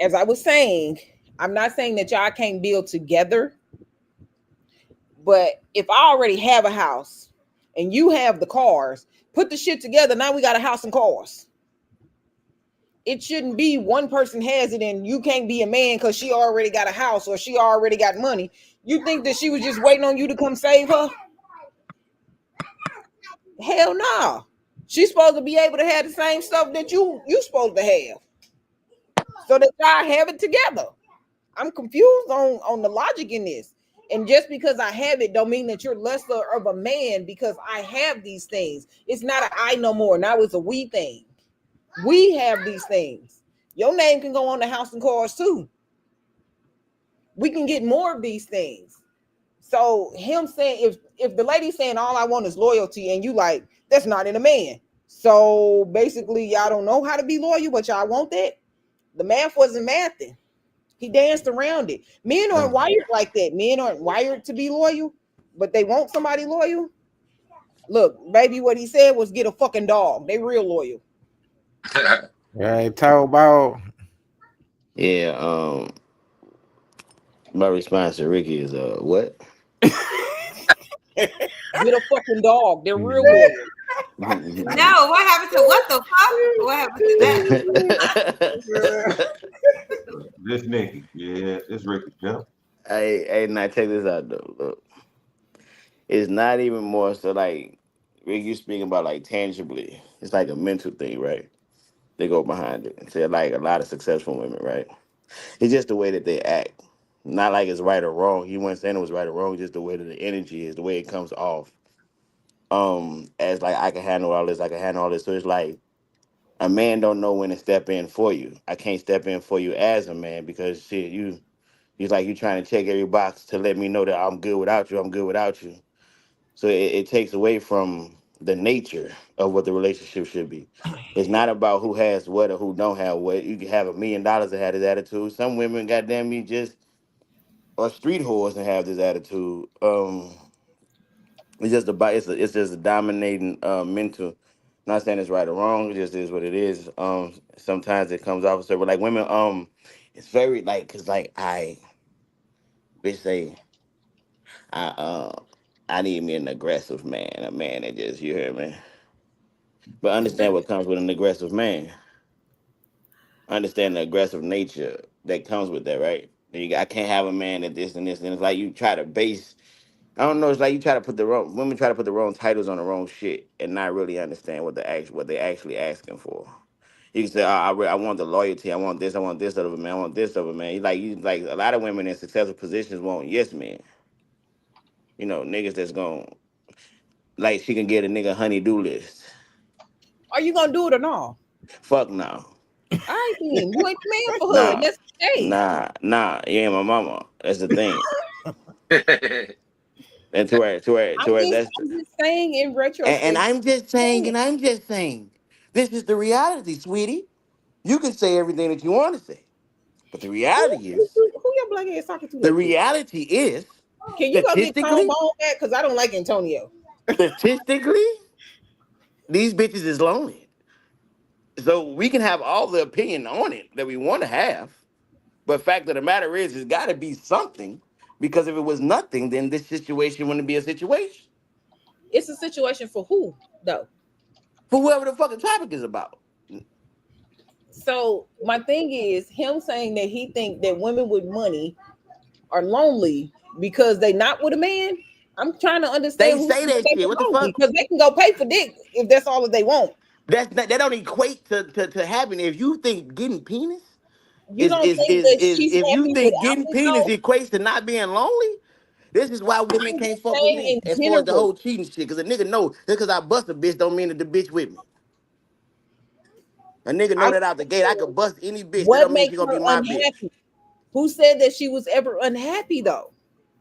As I was saying, I'm not saying that y'all can't build together, but if I already have a house and you have the cars, put the shit together. Now we got a house and cars. it shouldn't be one person has it and you can't be a man because she already got a house or she already got money. You think that she was just waiting on you to come save her? Hell no. Nah. She's supposed to be able to have the same stuff that you supposed to have, so that y'all have it together. I'm confused on the logic in this. And just because I have it don't mean that you're lesser of a man because I have these things. It's not an I no more. Now it's a we thing. We have these things. Your name can go on the house and cars too. We can get more of these things. So him saying if the lady's saying all I want is loyalty and you like that's not in a man. So basically y'all don't know how to be loyal, but y'all want that. The math wasn't mathing. He danced around it. Men aren't wired like that. Men aren't wired to be loyal, but they want somebody loyal. Look, baby, what he said was get a fucking dog. They real loyal. Right, talk about. Yeah. My response to Ricky is what? Get a fucking dog. They're real loyal. No, what happened to what the fuck? What happened to that? This Nikki, yeah, this Ricky, yeah. Hey, now check this out though. Look, it's not even more so like Rick, you speaking about like tangibly. It's like a mental thing, right? They go behind it. And say like a lot of successful women, right? It's just the way that they act. Not like it's right or wrong. You weren't saying it was right or wrong, just the way that the energy is, the way it comes off. As like I can handle all this, I can handle all this. So it's like a man don't know when to step in for you. I can't step in for you as a man because shit, you like you trying to check every box to let me know that I'm good without you. I'm good without you. So it takes away from the nature of what the relationship should be. It's not about who has what or who don't have what. You can have $1,000,000 that had this attitude. Some women, goddamn me, just are street whores and have this attitude. It's just about it's just a dominating mental. Not saying it's right or wrong. It just is what it is. Sometimes it comes off so, but like women, it's very like cause like bitch say I I need me an aggressive man, a man that just you hear me. But understand what comes with an aggressive man. Understand the aggressive nature that comes with that, right? I can't have a man that this and this, and it's like you try to base. I don't know. It's like you try to put the wrong women try to put the wrong titles on the wrong shit and not really understand what they actually asking for. You can say, I want the loyalty. I want this. I want this out of a man. I want this of a man. You like a lot of women in successful positions want yes men. You know, niggas that's going like she can get a nigga honey-do list. Are you gonna do it or not? Fuck no. All right, then. You ain't the man for her. Nah, And that's okay. nah. You ain't my mama. That's the thing. And to where that's I'm just saying in and retrospect. I'm just saying, this is the reality, sweetie. You can say everything that you want to say, but Who your black ass talking to the like this? reality is, Can you go get Tone statistically, Bone back? Because I don't like Antonio. statistically, these bitches is lonely. So we can have all the opinion on it that we want to have, but fact of the matter is, it's got to be something. Because if it was nothing, then this situation wouldn't be a situation. It's a situation for who, though? For whoever the fucking topic is about. So my thing is him saying that he think that women with money are lonely because they not with a man. I'm trying to They understand who say that they shit. What the lonely fuck? because they can go pay for dick if that's all that they want. That don't equate to having. If you think getting penis You don't think that she's if you happy think without getting it penis though? equates to not being lonely, this is why women I'm can't just fuck with saying me. in As far as the general. whole cheating shit, because a nigga know just because I bust a bitch don't mean that the bitch with me. A nigga know I'm that out the gate. I could bust any bitch. That what don't mean she makes gonna her be my bitch. unhappy? Who said that she was ever unhappy though?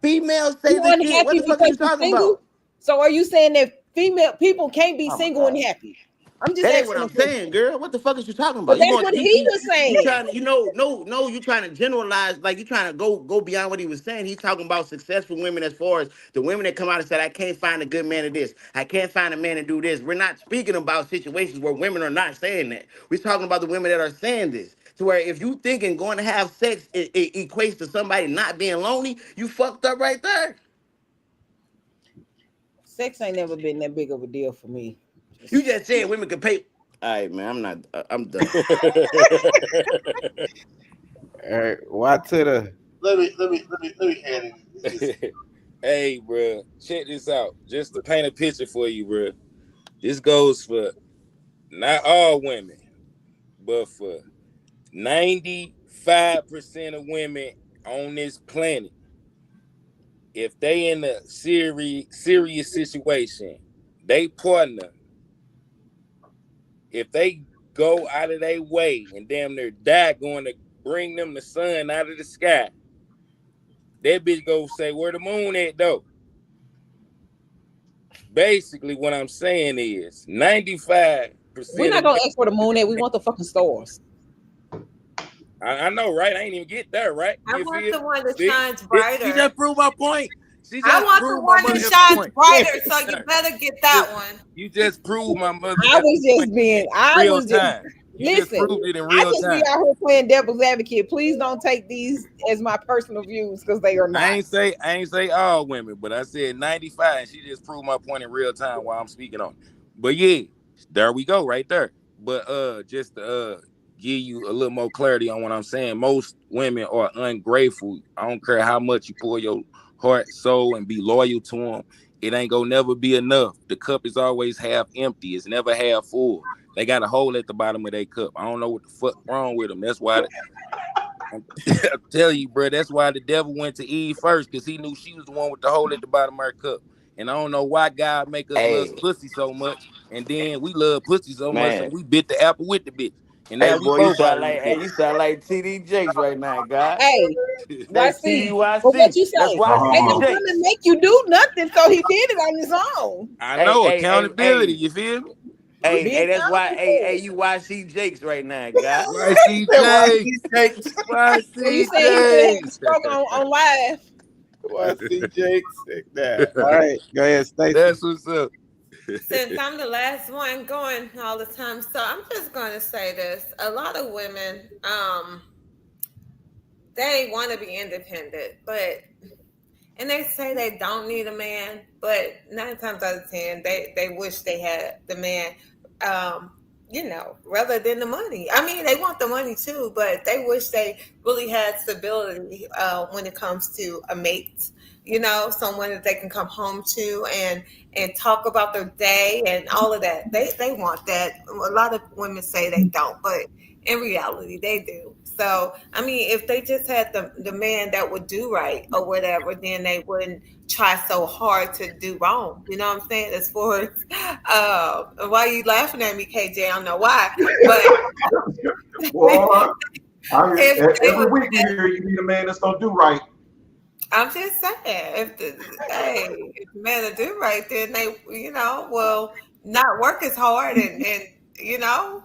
Females say You the shit. What unhappy the fuck are because you you're talking single? about? So are you saying that female people can't be Oh my single and god. happy? I'm just That ain't what asking a I'm question. saying, girl. What the fuck is you talking But about? You that's want what he was you saying. trying to no you trying to generalize like you trying to go beyond what he was saying. He's talking about successful women as far as the women that come out and said I can't find a good man to this. I can't find a man to do this. We're not speaking about situations where women are not saying that. We're talking about the women that are saying this. To where if you thinking going to have sex it equates to somebody not being lonely, you fucked up right there. Sex ain't never been that big of a deal for me. You just saying women can pay. All right, man. I'm not. I'm done. All right, why to the Let me hand it. Hey, bro, check this out. Just to paint a picture for you, bro. This goes for not all women, but for 95% of women on this planet. If they in a serious situation, they partner, if they go out of their way and damn near die going to bring them the sun out of the sky, that bitch go say, where the moon at though? Basically, what I'm saying is 95% We're not of gonna ask for the moon at. We want the fucking stars. I know, right? I ain't even get there, right? I You want feel the me? one that See? shines She brighter. just proved my point. She I just want the proved my one that motherfucking shines point. brighter, so you better get that one. You just proved my I motherfucking was point just in being, I real was just, time. You just listen, proved it in I real just be time. out here playing devil's advocate. Please don't take these as my personal views because they are I not. ain't say all women, but I said 95, and she just proved my point in real time while I'm speaking on it. But yeah, there we go, right there. But just to give you a little more clarity on what I'm saying, most women are ungrateful. I don't care how much you pour your heart, soul, and be loyal to them. It ain't gonna never be enough. The cup is always half empty. It's never half full. They got a hole at the bottom of their cup. I don't know what the fuck wrong with them. That's why I'm telling you, bro, that's why the devil went to Eve first, because he knew she was the one with the hole at the bottom of her cup. And I don't know why God make us love Hey, pussy so much, and then we love pussy so much, so man. we bit the apple with the bitch. And Hey, now we boy, you both out sound in the like you sound like TD Jakes right now, God. Hey, That's YC, but what TDYC. you That's say? Ain't YC no women Jakes. make you do nothing, so he did it on his own. I Hey, know hey, hey, accountability, hey, you feel me? hey, Be that's why, accountable hey, for you it. YC Jakes right now, God. why YCJ, he Jakes? So he said he finna have a YCJ. stroke on live. Why see Jakes? Nah. All right, go ahead, Stacy. That's what's up. Since I'm the last one going all the time, so I'm just going to say this: a lot of women, they want to be independent, but and they say they don't need a man, but 9 times out of 10, they wish they had the man, um, rather than the money. I mean, they want the money too, but they wish they really had stability when it comes to a mate. Someone that they can come home to and talk about their day and all of that. They want that. A lot of women say they don't, but in reality, they do. So, I mean, if they just had the man that would do right or whatever, then they wouldn't try so hard to do wrong. You know what I'm saying? As far as why are you laughing at me, KJ? I don't know why, but Boy, if they every would, week we hear you need a man that's gonna do right. I'm just saying, if the man to do right, then they, well, not work as hard and you know,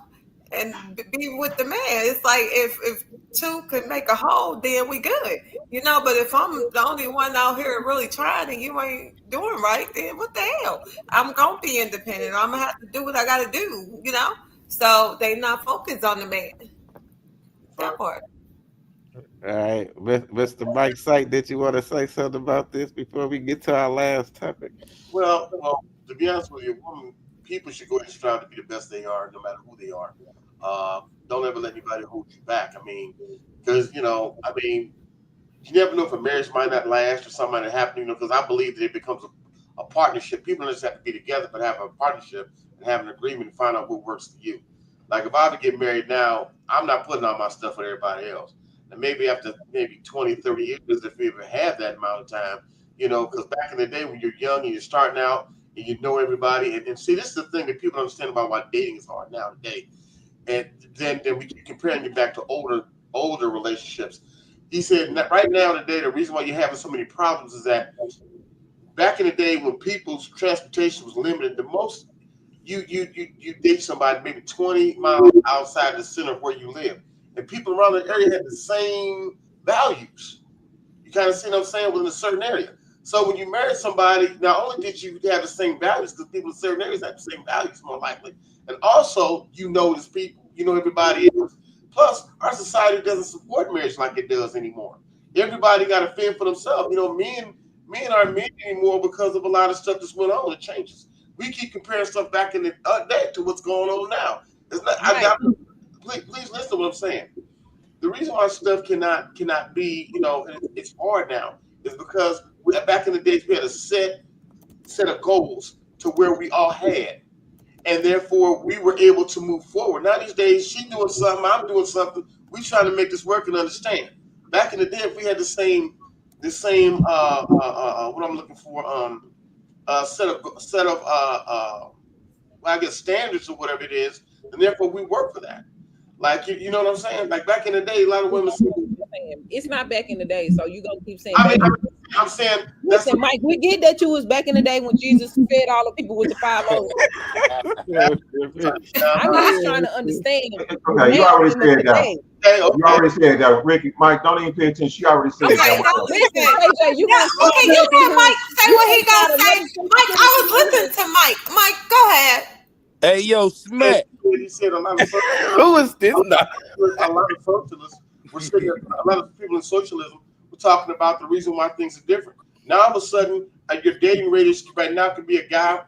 and be with the man. It's like if two could make a whole, then we good, But if I'm the only one out here really trying and you ain't doing right, then what the hell? I'm gonna be independent. I'm gonna have to do what I gotta do. So they not focused on the man. That part. All right, Mr. Mike Sight, did you want to say something about this before we get to our last topic? Well, to be honest with you, people should go ahead and strive to be the best they are, no matter who they are. Don't ever let anybody hold you back. I mean, because you never know if a marriage might not last or something might happen. Because I believe that it becomes a partnership. People don't just have to be together, but have a partnership and have an agreement and find out what works for you. Like if I were to get married now, I'm not putting all my stuff with everybody else. And maybe after maybe 20, 30 years, if we ever have that amount of time, because back in the day when you're young and you're starting out and you know everybody, and see, this is the thing that people don't understand about why dating is hard now today. And then we keep comparing it back to older relationships. He said right now today, the reason why you're having so many problems is that back in the day when people's transportation was limited, the most you date somebody maybe 20 miles outside the center of where you live, and people around the area had the same values. You kind of see what I'm saying within a certain area. So when you marry somebody, not only did you have the same values, because people in certain areas have the same values more likely, and also you know these people, you know everybody else. Plus, our society doesn't support marriage like it does anymore. Everybody got to fend for themselves. Men aren't men anymore because of a lot of stuff that's went on. It changes. We keep comparing stuff back in the day to what's going on now. It's not, please listen to what I'm saying. The reason why stuff cannot be, it's hard now is because back in the days we had a set of goals to where we all had, and therefore we were able to move forward. Now these days, she doing something, I'm doing something. We trying to make this work and understand. Back in the day, if we had the same what I'm looking for, set of I guess standards or whatever it is, and therefore we work for that. Like you know what I'm saying? Like back in the day, a lot of women. It's not back in the day, so you gonna keep saying. I'm saying. Listen, Mike, we get that you was back in the day when Jesus fed all the people with the 5 loaves. I'm just trying to understand. Okay, you already said that. You already said that, Ricky. Mike, don't even pay attention. She already said that. Listen, KJ, you okay, you let Mike say what he gonna say. Mike, I was listening to Mike. Mike, go ahead. Hey, yo, Smack. He said a lot of who is this? A lot of socialists were sitting. A lot of people in socialism were talking about the reason why things are different. Now all of a sudden, your dating radius right now could be a guy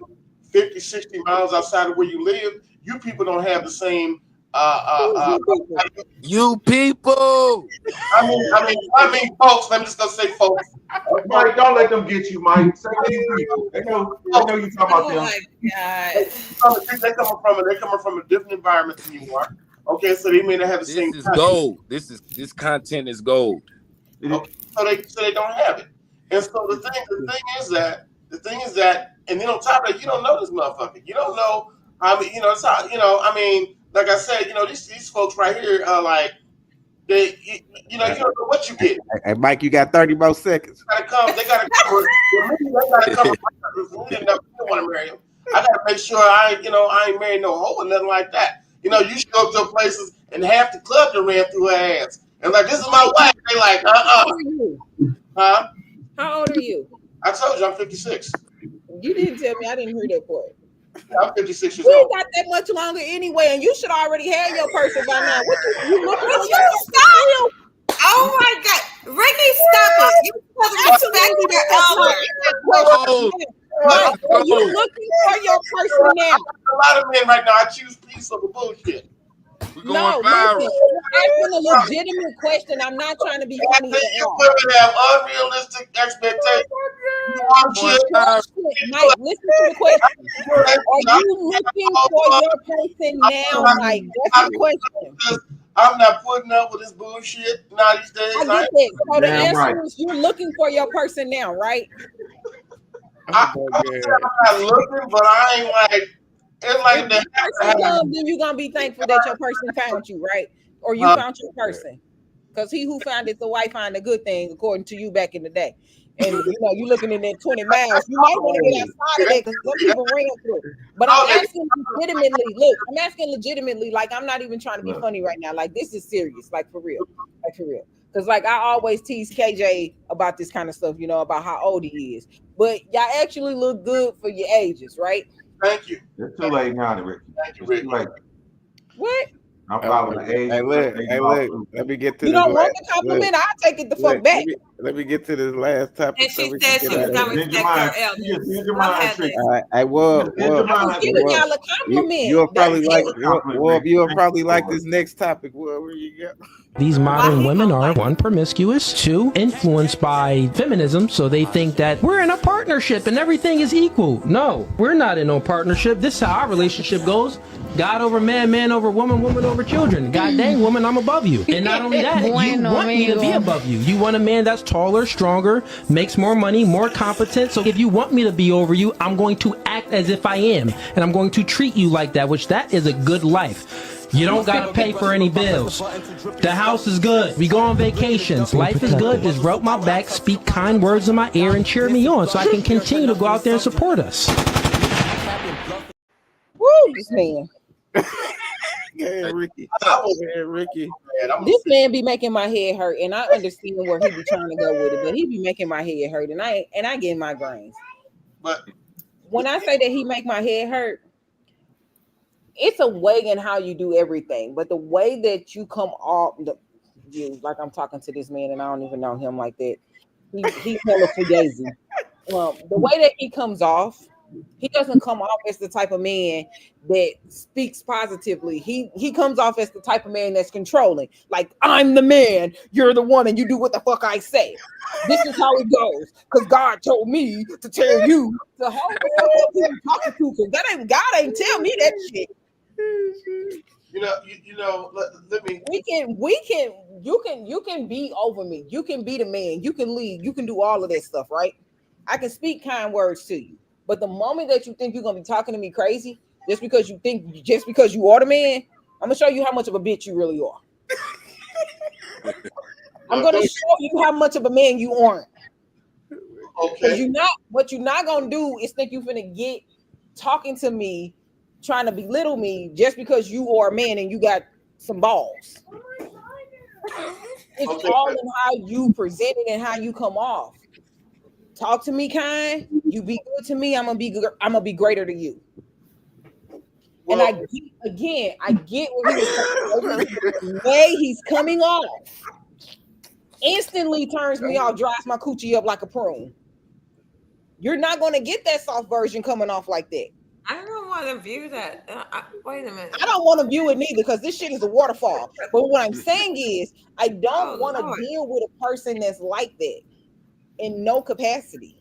50, 60 miles outside of where you live. You people don't have the same. You people. I mean, folks. I'm just gonna say, folks. Mike, don't let them get you, Mike. Say you people. They know you talking about them. They're coming from a different environment than you are. Okay, so they may not have the same. This is gold. This content is gold. Okay, so they don't have it. And so the thing is that, and then on top of that, you don't know this motherfucker. You don't know. It's how, like I said, these folks right here are like, you don't know what you get. Hey, Mike, you got 30 more seconds. They gotta come. They gotta come. We didn't want to marry him. I gotta make sure I ain't married no hoe or nothing like that. You should go to places and half the club that ran through her ass. And like, this is my wife. They like, How old are you? Huh? How old are you? I told you I'm 56. You didn't tell me. I didn't hear that part. I'm 56 years we old. We got that much longer anyway, and you should already have your person by now. What you stop? Oh my God, Ricky, stop it! You're supposed to respect your elder. Are you looking for your person now? A lot of men right now, I choose peace over bullshit. No, listen, I'm asking a legitimate question. I'm not trying to be funny. Women have unrealistic expectations. Mike, listen to the question. Are you looking for your person now, Mike? That's the question. I'm not putting up with this bullshit now these days. I get that. So the answer is you're looking for your person now, right? I'm not looking, but I ain't like. It's like that. Then you're gonna be thankful that your person found you, right? Or you found your person. Because he who found it, the wife find a good thing, according to you back in the day. And you're looking in that 20 miles. You might want to get outside of that because some people ran through. But I'm asking legitimately. Look, I'm asking legitimately. Like, I'm not even trying to be funny right now. Like, this is serious. Like, for real. Like, for real. Because, like, I always tease KJ about this kind of stuff, about how old he is. But y'all actually look good for your ages, right? Thank you. It's too late now, Ricky. Thank you, Ricky. What? I'm following the age. Hey, look. Let me get to this. You don't want the compliment? I'll take it the fuck back. Let me get to this last topic. And she said she was going to respect her elders. I will. Y'all a compliment. You'll probably like this next topic. Where you go? These modern women are, 1, promiscuous, 2, influenced by feminism, so they think that we're in a partnership and everything is equal. No, we're not in no partnership. This is how our relationship goes. God over man, man over woman, woman over children. God dang, woman, I'm above you. And not only that, you want me to be above you. You want a man that's taller, stronger, makes more money, more competent. So if you want me to be over you, I'm going to act as if I am. And I'm going to treat you like that, which that is a good life. You don't gotta pay for any bills. The house is good. We go on vacations. Life is good. Just rub my back, speak kind words in my ear, and cheer me on so I can continue to go out there and support us. Woo, this man. Yeah, Ricky. This man be making my head hurt, and I understand where he be trying to go with it, but he be making my head hurt, and I get migraines. But when I say that he make my head hurt, it's a way in how you do everything, but the way that you come off, like I'm talking to this man and I don't even know him like that. He's hella fugazi. The way that he comes off He doesn't come off as the type of man that speaks positively. He comes off as the type of man that's controlling. Like, I'm the man, you're the woman, you do what the fuck I say. This is how it goes. Because God told me to tell you to hold the fuck up who you talking to. Because that ain't God ain't tell me that shit. Let me. You can be over me. You can be the man. You can lead. You can do all of that stuff, right? I can speak kind words to you. But the moment that you think you're gonna be talking to me crazy, just because you are the man, I'm gonna show you how much of a bitch you really are. I'm gonna show you how much of a man you aren't. Okay. What you're not gonna do is think you're gonna get talking to me, trying to belittle me just because you are a man and you got some balls. It's all in how you present it and how you come off. Talk to me kind. You be good to me. I'm gonna be greater to you. Well, and I get where he was coming from. The way he's coming off instantly turns me off, dries my coochie up like a prune. You're not gonna get that soft version coming off like that. I don't want to view that. Wait a minute. I don't want to view it neither because this shit is a waterfall. But what I'm saying is, I don't want to deal with a person that's like that in no capacity.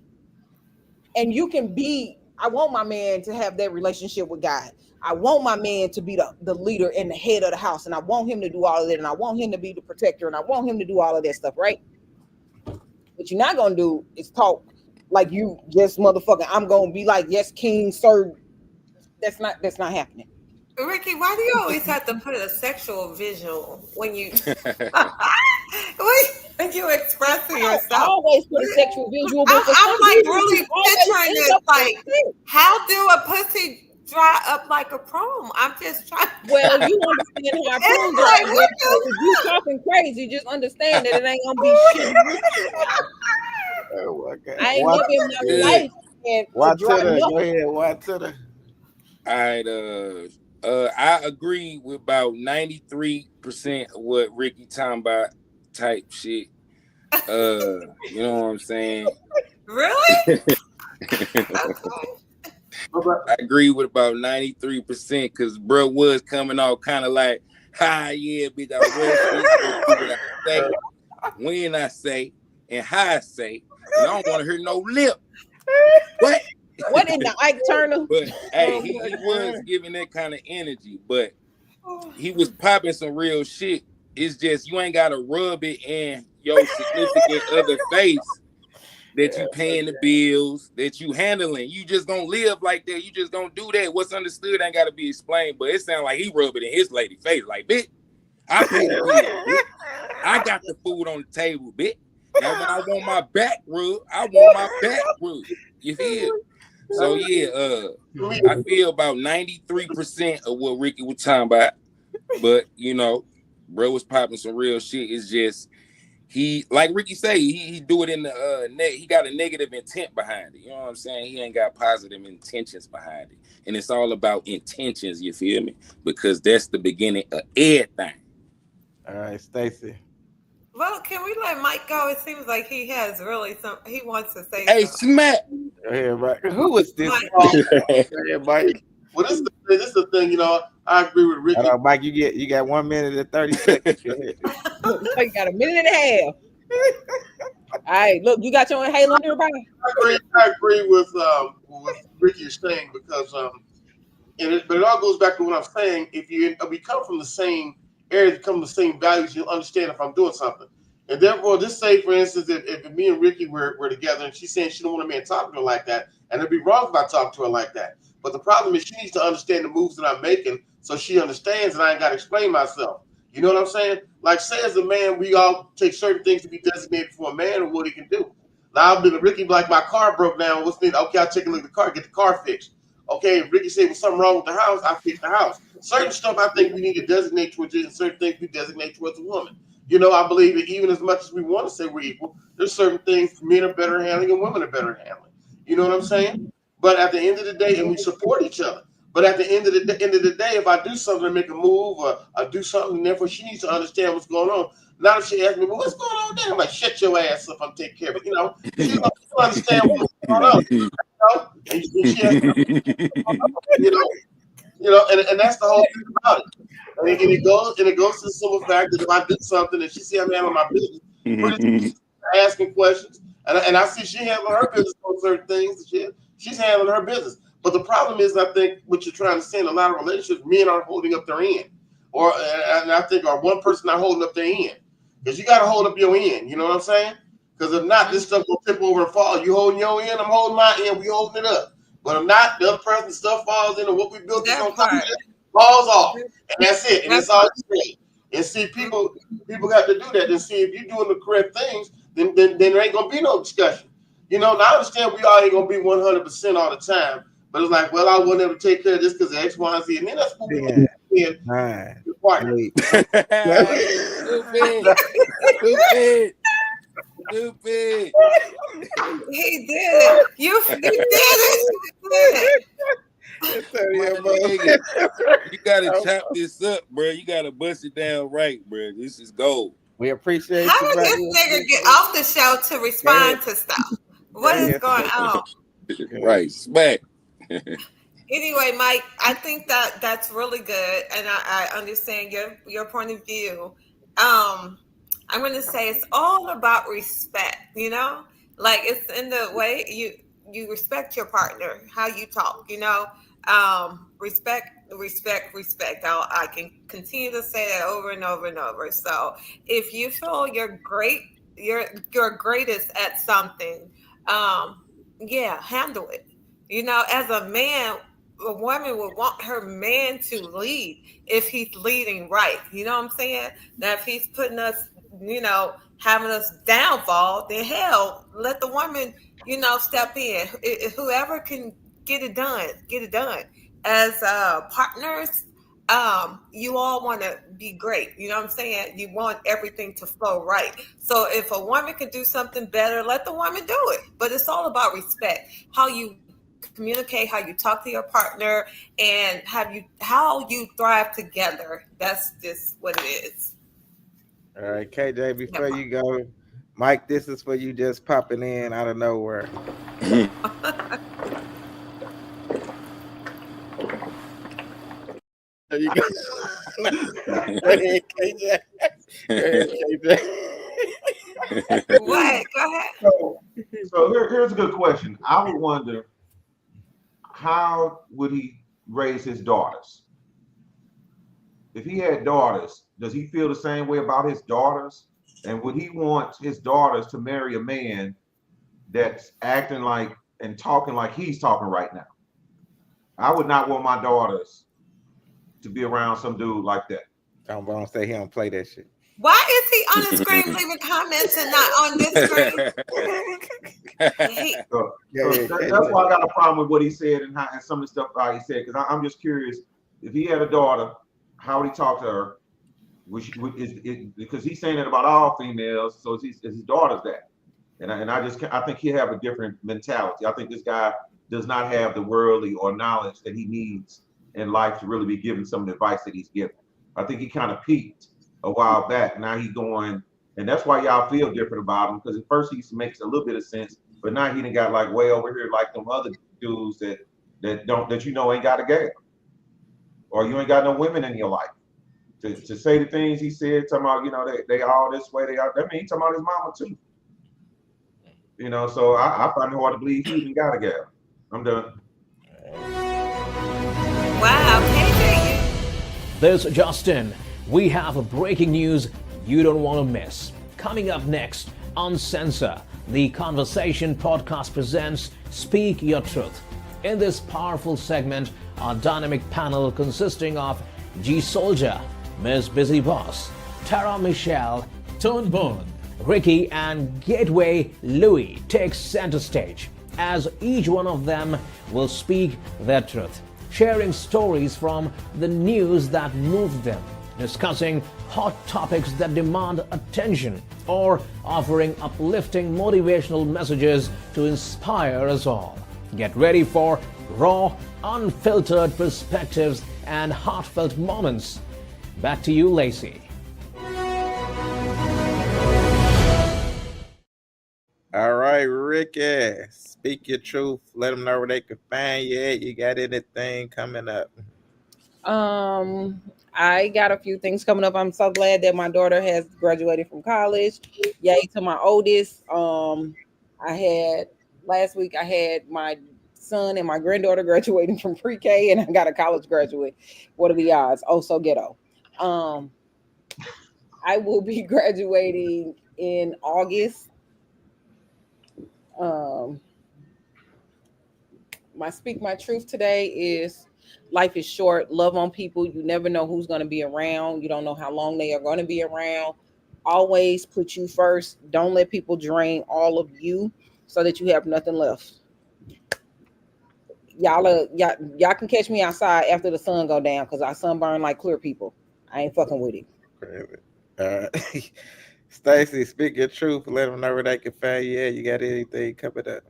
And you can be, I want my man to have that relationship with God. I want my man to be the leader and the head of the house. And I want him to do all of that. And I want him to be the protector. And I want him to do all of that stuff, right? What you're not going to do is talk like you just motherfucking, I'm going to be like, yes, king, sir. That's not happening. Ricky, why do you always have to put a sexual visual when you when you express yourself? I always put a sexual visual, but I'm like really picturing it. Like, how do a pussy dry up like a prune? I'm just trying. Well, you understand how prune dry up. If you talking crazy, just understand that it ain't gonna be shit. Oh my God. I ain't never in my life. Go ahead. What to the? All right, I agree with about 93% of what Ricky talking about type shit. You know what I'm saying? Really? I agree with about 93% because bro was coming off kind of like, hi, yeah, bitch, I rush what I say, when I say, and how I say, and I don't want to hear no lip. What in the Ike Turner? But hey, he was giving that kind of energy, but he was popping some real shit. It's just you ain't gotta rub it in your significant other face that you paying the bills, that you handling. You just gonna live like that. You just gonna do that. What's understood ain't gotta be explained. But it sounds like he rub it in his lady face, like, bitch, I pay the bill, bitch. I got the food on the table, bitch. Now when I want my back rub, I want my back rub. You feel? So yeah, I feel about 93% of what Ricky was talking about, but you know, bro was popping some real shit. It's just he, like Ricky say, he do it in the he got a negative intent behind it. You know what I'm saying? He ain't got positive intentions behind it, and it's all about intentions. You feel me? Because that's the beginning of everything. All right, Stacy. Well, can we let Mike go? It seems like he has really he wants to say. Hey, something. Smack. Hey, Mike. Who is this? Hey, Mike. Well, this is the thing. You know, I agree with Ricky. Mike, you got 1 minute and 30 seconds. You got a minute and a half. All right, look, you got your inhaler nearby. I agree with Ricky is saying because but it all goes back to what I'm saying. If we come from the same area, come from the same values, you'll understand if I'm doing something. And therefore, just say, for instance, if me and Ricky were together and she's saying she don't want a man talking to her like that, and it'd be wrong if I talk to her like that. But the problem is she needs to understand the moves that I'm making so she understands and I ain't got to explain myself. You know what I'm saying? Like, say as a man, we all take certain things to be designated for a man and what he can do. Now, I've been to Ricky, like, my car broke down. What's needed? Okay, I'll take a look at the car, get the car fixed. Okay, if Ricky said there's something wrong with the house, I fix the house. Certain stuff I think we need to designate towards it, and certain things we designate towards a woman. You know, I believe that even as much as we want to say we're equal, there's certain things men are better handling and women are better handling. You know what I'm saying? But at the end of the day, and we support each other. But at the end of the day, if I do something to make a move or I do something, and therefore she needs to understand what's going on. Not if she asks me, well, what's going on there? I'm like, shut your ass up, I'm taking care of it. You know, she don't understand what's going on. and she has, you know, and that's the whole thing about it. And it goes to the simple fact that if I do something and she see I'm handling my business, pretty soon she's asking questions, and I see she handling her business on certain things. She's handling her business. But the problem is, I think what you're trying to say in a lot of relationships, men aren't holding up their end, and I think or one person not holding up their end, because you got to hold up your end. You know what I'm saying? Because if not, this stuff will tip over and fall. You holding your end, I'm holding my end. We holding it up. But if not, the other person's stuff falls in, and what we built is on top of it falls off, and that's it. And it's all straight. And see, people got to do that. And see, if you're doing the correct things, then there ain't gonna be no discussion. Now I understand we all ain't gonna be 100% all the time, but it's like, well, I wasn't able to take care of this because of X, Y, and Z, and then that's what we want to be partner. Stupid. He did it. You did it. You gotta chop this up, bro. You gotta bust it down right, bro. This is gold. We appreciate How you. did this nigga get off the show to respond to stuff? What is going on? Right, smack. Anyway, Mike, I think that's really good, and I understand your point of view. I'm going to say it's all about respect. Like it's in the way you respect your partner, how you talk. Respect. I can continue to say that over and over and over. So if you feel you're great, you're greatest at something, handle it. As a man, a woman would want her man to lead if he's leading right. You know what I'm saying? Now, if he's putting us, having us downfall, then hell, let the woman, step in. Whoever can get it done, get it done. As partners, you all want to be great. You know what I'm saying? You want everything to flow right. So if a woman can do something better, let the woman do it. But it's all about respect. How you communicate, how you talk to your partner, and how you thrive together. That's just what it is. All right, KJ, before you go, Mike, this is for you just popping in out of nowhere. There you go. Go ahead, KJ. What? Go ahead. So here's a good question. I would wonder, how would he raise his daughters? If he had daughters, does he feel the same way about his daughters? And would he want his daughters to marry a man that's acting like and talking like he's talking right now? I would not want my daughters to be around some dude like that. I'm gonna say he don't play that shit. Why is he on the screen leaving comments and not on this screen? That's why I got a problem with what he said and some of the stuff he said, because I'm just curious, if he had a daughter, how would he talk to her? Because he's saying that about all females, so is his daughters that? And I think he have a different mentality. I think this guy does not have the worldly or knowledge that he needs in life to really be giving some of the advice that he's giving. I think he kind of peaked a while back. Now he's going, and that's why y'all feel different about him, because at first he makes a little bit of sense, but now he done got like way over here like them other dudes that ain't got a gal, or you ain't got no women in your life. To say the things he said, talking about, they all this way, he talking about his mama too. So I find it hard to believe he even got a gal. I'm done. Wow, KJ. This is Justin. We have a breaking news you don't want to miss. Coming up next, Uncensored, the Conversation podcast presents Speak Your Truth. In this powerful segment, our dynamic panel consisting of G Soldier, Ms. Busy Boss, Tara Michelle, Tone Bone, Ricky, and Gateway Louie takes center stage, as each one of them will speak their truth, sharing stories from the news that moved them, discussing hot topics that demand attention, or offering uplifting motivational messages to inspire us all. Get ready for raw, unfiltered perspectives and heartfelt moments. Back to you, Lacey. All right, Rick. Ricky. Speak your truth. Let them know where they can find you at. You got anything coming up? I got a few things coming up. I'm so glad that my daughter has graduated from college. Yay to my oldest. I had last week I had my son and my granddaughter graduating from pre-K, and I got a college graduate. What are the odds? Oh, so ghetto. Um, I will be graduating in August. Um, my speak my truth today is life is short. Love on people. You never know who's going to be around. You don't know how long they are going to be around. Always put you first. Don't let people drain all of you so that you have nothing left. Y'all can catch me outside after the sun go down because I sunburn like clear people. I ain't fucking with it. Stacy, speak your truth. Let them know where they can find you at. You got anything coming up?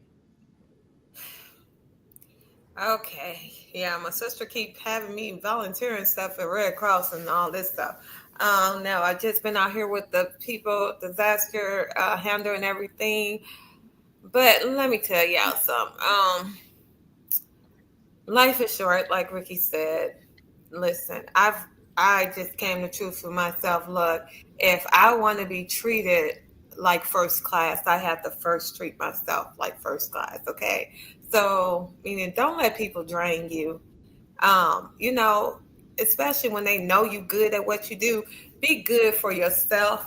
Okay. Yeah, my sister keep having me volunteering stuff at Red Cross and all this stuff. Now I just been out here with the people, disaster handler and everything. But let me tell y'all something. Life is short, like Ricky said. Listen, I just came to truth for myself. Look, if I want to be treated like first class, I have to first treat myself like first class. Okay, so meaning don't let people drain you. You know, especially when they know you good at what you do. Be good for yourself.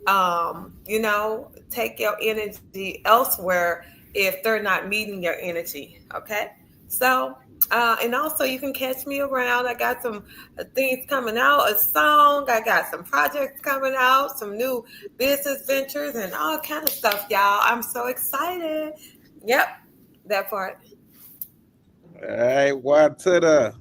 You know, take your energy elsewhere if they're not meeting your energy. Okay, so and also, you can catch me around. I got some things coming out, a song. I got some projects coming out, some new business ventures, and all kind of stuff, y'all. I'm so excited. Yep, that part. All right, what to the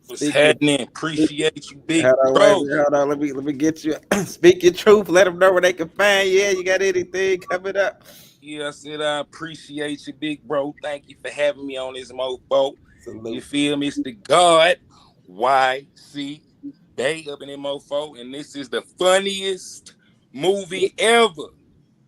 What's speak your happening? Appreciate you, big hold on, wait a bro. minute, hold on. Let me get you. Speak your truth. Let them know where they can find you. You got anything coming up? Yeah, I said I appreciate you, big bro. Thank you for having me on this mofo. You Salute. feel me? It's the God YC Bay up in that mofo, and this is the funniest movie ever.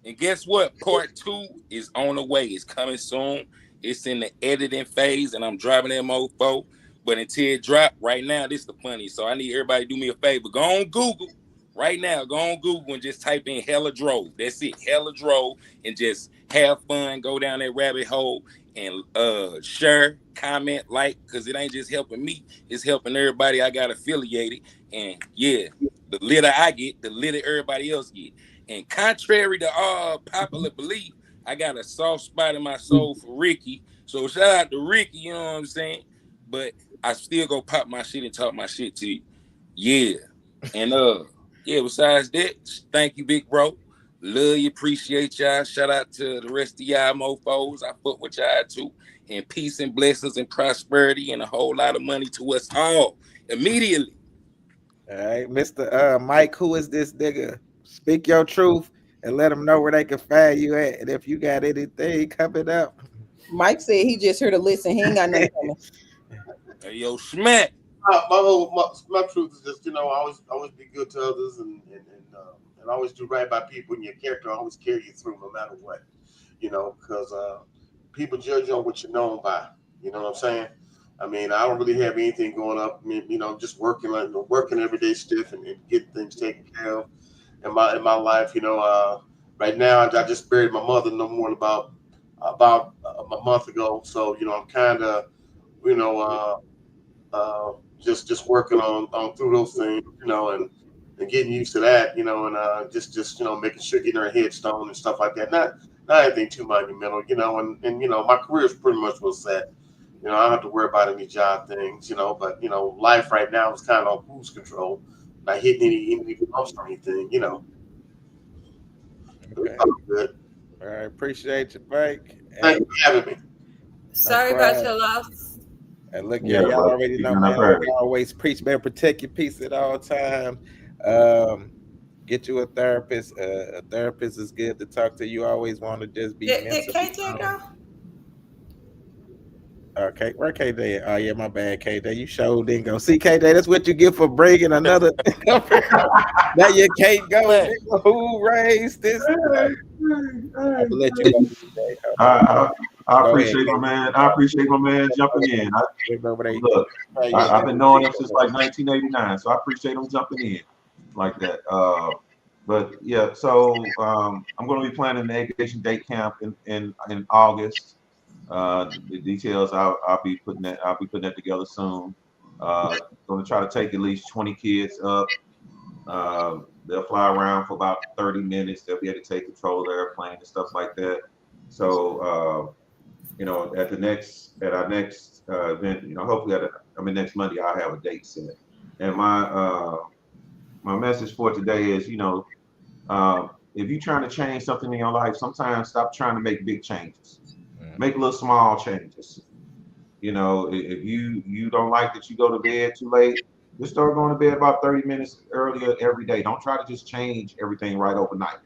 And guess what? Part 2 is on the way. It's coming soon. It's in the editing phase, and I'm driving that mofo. But until it drop, right now, this is the funniest. So I need everybody to do me a favor. Go on Google right now. Go on Google and just type in Hella Drove. That's it, Hella Drove, and just have fun. Go down that rabbit hole and share, comment, like, because it ain't just helping me. It's helping everybody I got affiliated. And yeah, the litter I get, the litter everybody else get. And contrary to all popular belief, I got a soft spot in my soul for Ricky. So shout out to Ricky, you know what I'm saying? But I still go pop my shit and talk my shit to you. Yeah. And yeah, besides that, thank you, big bro. Love you, appreciate y'all. Shout out to the rest of y'all mofos. I fuck with y'all too. And peace and blessings and prosperity and a whole lot of money to us all immediately. All right, Mr. Mike, who is this nigga? Speak your truth and let them know where they can find you at. And if you got anything coming up. Mike said he just here to listen. He ain't got nothing coming. Hey, yo, Smack. My truth is just, always be good to others and always do right by people, and your character always carry you through no matter what, because people judge you on what you're known by. You know what I'm saying? I mean, I don't really have anything going up. I mean, just working every day stiff and getting things taken care of in my life. Right now I just buried my mother no more than about a month ago. So I'm kind of you know just working on through those things, and getting used to that, and just making sure getting her headstone and stuff like that. Not anything too monumental, and my career is pretty much what's set. I don't have to worry about any job things, but life right now is kind of on cruise control, not hitting any bumps or anything. Okay. Good. All right, appreciate you, Mike. Thank you for having me. Sorry about your loss. And look, Yeah, y'all bro. already know, You're man. not perfect. I always preach, man. Protect your peace at all times. Get you a therapist. A therapist is good to talk to. You always want to just be Did mentally KJ go? Okay, where KJ at? Oh yeah, my bad, KJ. You sure didn't go. See, KJ, that's what you get for bringing another. Now you can't go. Nigga, who raised this? I'm gonna let you go. I Go ahead, appreciate my man. I appreciate my man jumping in. Look, I've been knowing him since like 1989, so I appreciate him jumping in like that. But yeah, so I'm going to be planning the Aviation Date Camp in August. The details I'll be putting that together soon. Going to try to take at least 20 kids up. They'll fly around for about 30 minutes. They'll be able to take control of the airplane and stuff like that. So at our next event, hopefully next Monday I'll have a date set. And my message for today is, if you're trying to change something in your life, sometimes stop trying to make big changes. Make little small changes. If you don't like that you go to bed too late, just start going to bed about 30 minutes earlier every day. Don't try to just change everything right overnight.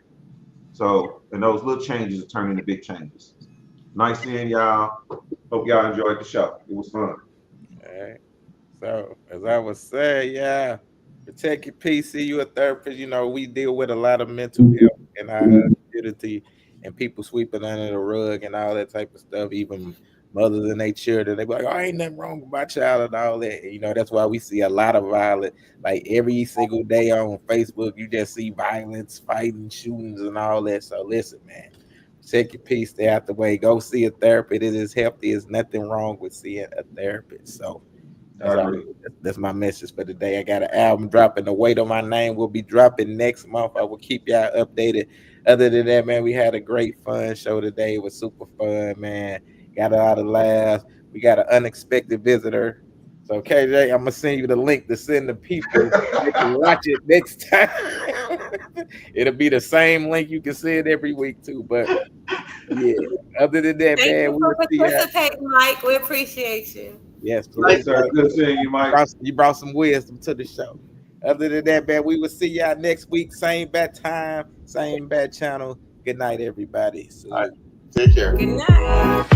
So, and those little changes are turning into big changes. Nice seeing y'all. Hope y'all enjoyed the show. It was fun. All right. So, as I was saying, yeah, protect your peace. See you a therapist. We deal with a lot of mental health in our community, and people sweeping under the rug and all that type of stuff. Even mothers and their children, they be like, "Oh, ain't nothing wrong with my child," and all that. That's why we see a lot of violence. Like every single day on Facebook, you just see violence, fighting, shootings, and all that. So, listen, man. Check your peace, stay out the way. Go see a therapist. It is healthy. There's nothing wrong with seeing a therapist. So that's my message for today. I got an album dropping. The Weight on My Name will be dropping next month. I will keep y'all updated. Other than that, man, we had a great fun show today. It was super fun, man. Got a lot of laughs. We got an unexpected visitor. So KJ, I'm gonna send you the link to send the people. They can watch it next time. It'll be the same link. You can see it every week too. But yeah, other than that, Thank man, you we for will see you. participating, Mike. We appreciate you. Yes, Yes, sir. Good seeing you, Mike. You brought some wisdom to the show. Other than that, man, we will see y'all next week. Same bad time, same bad channel. Good night, everybody. Salute. Take care. Good night.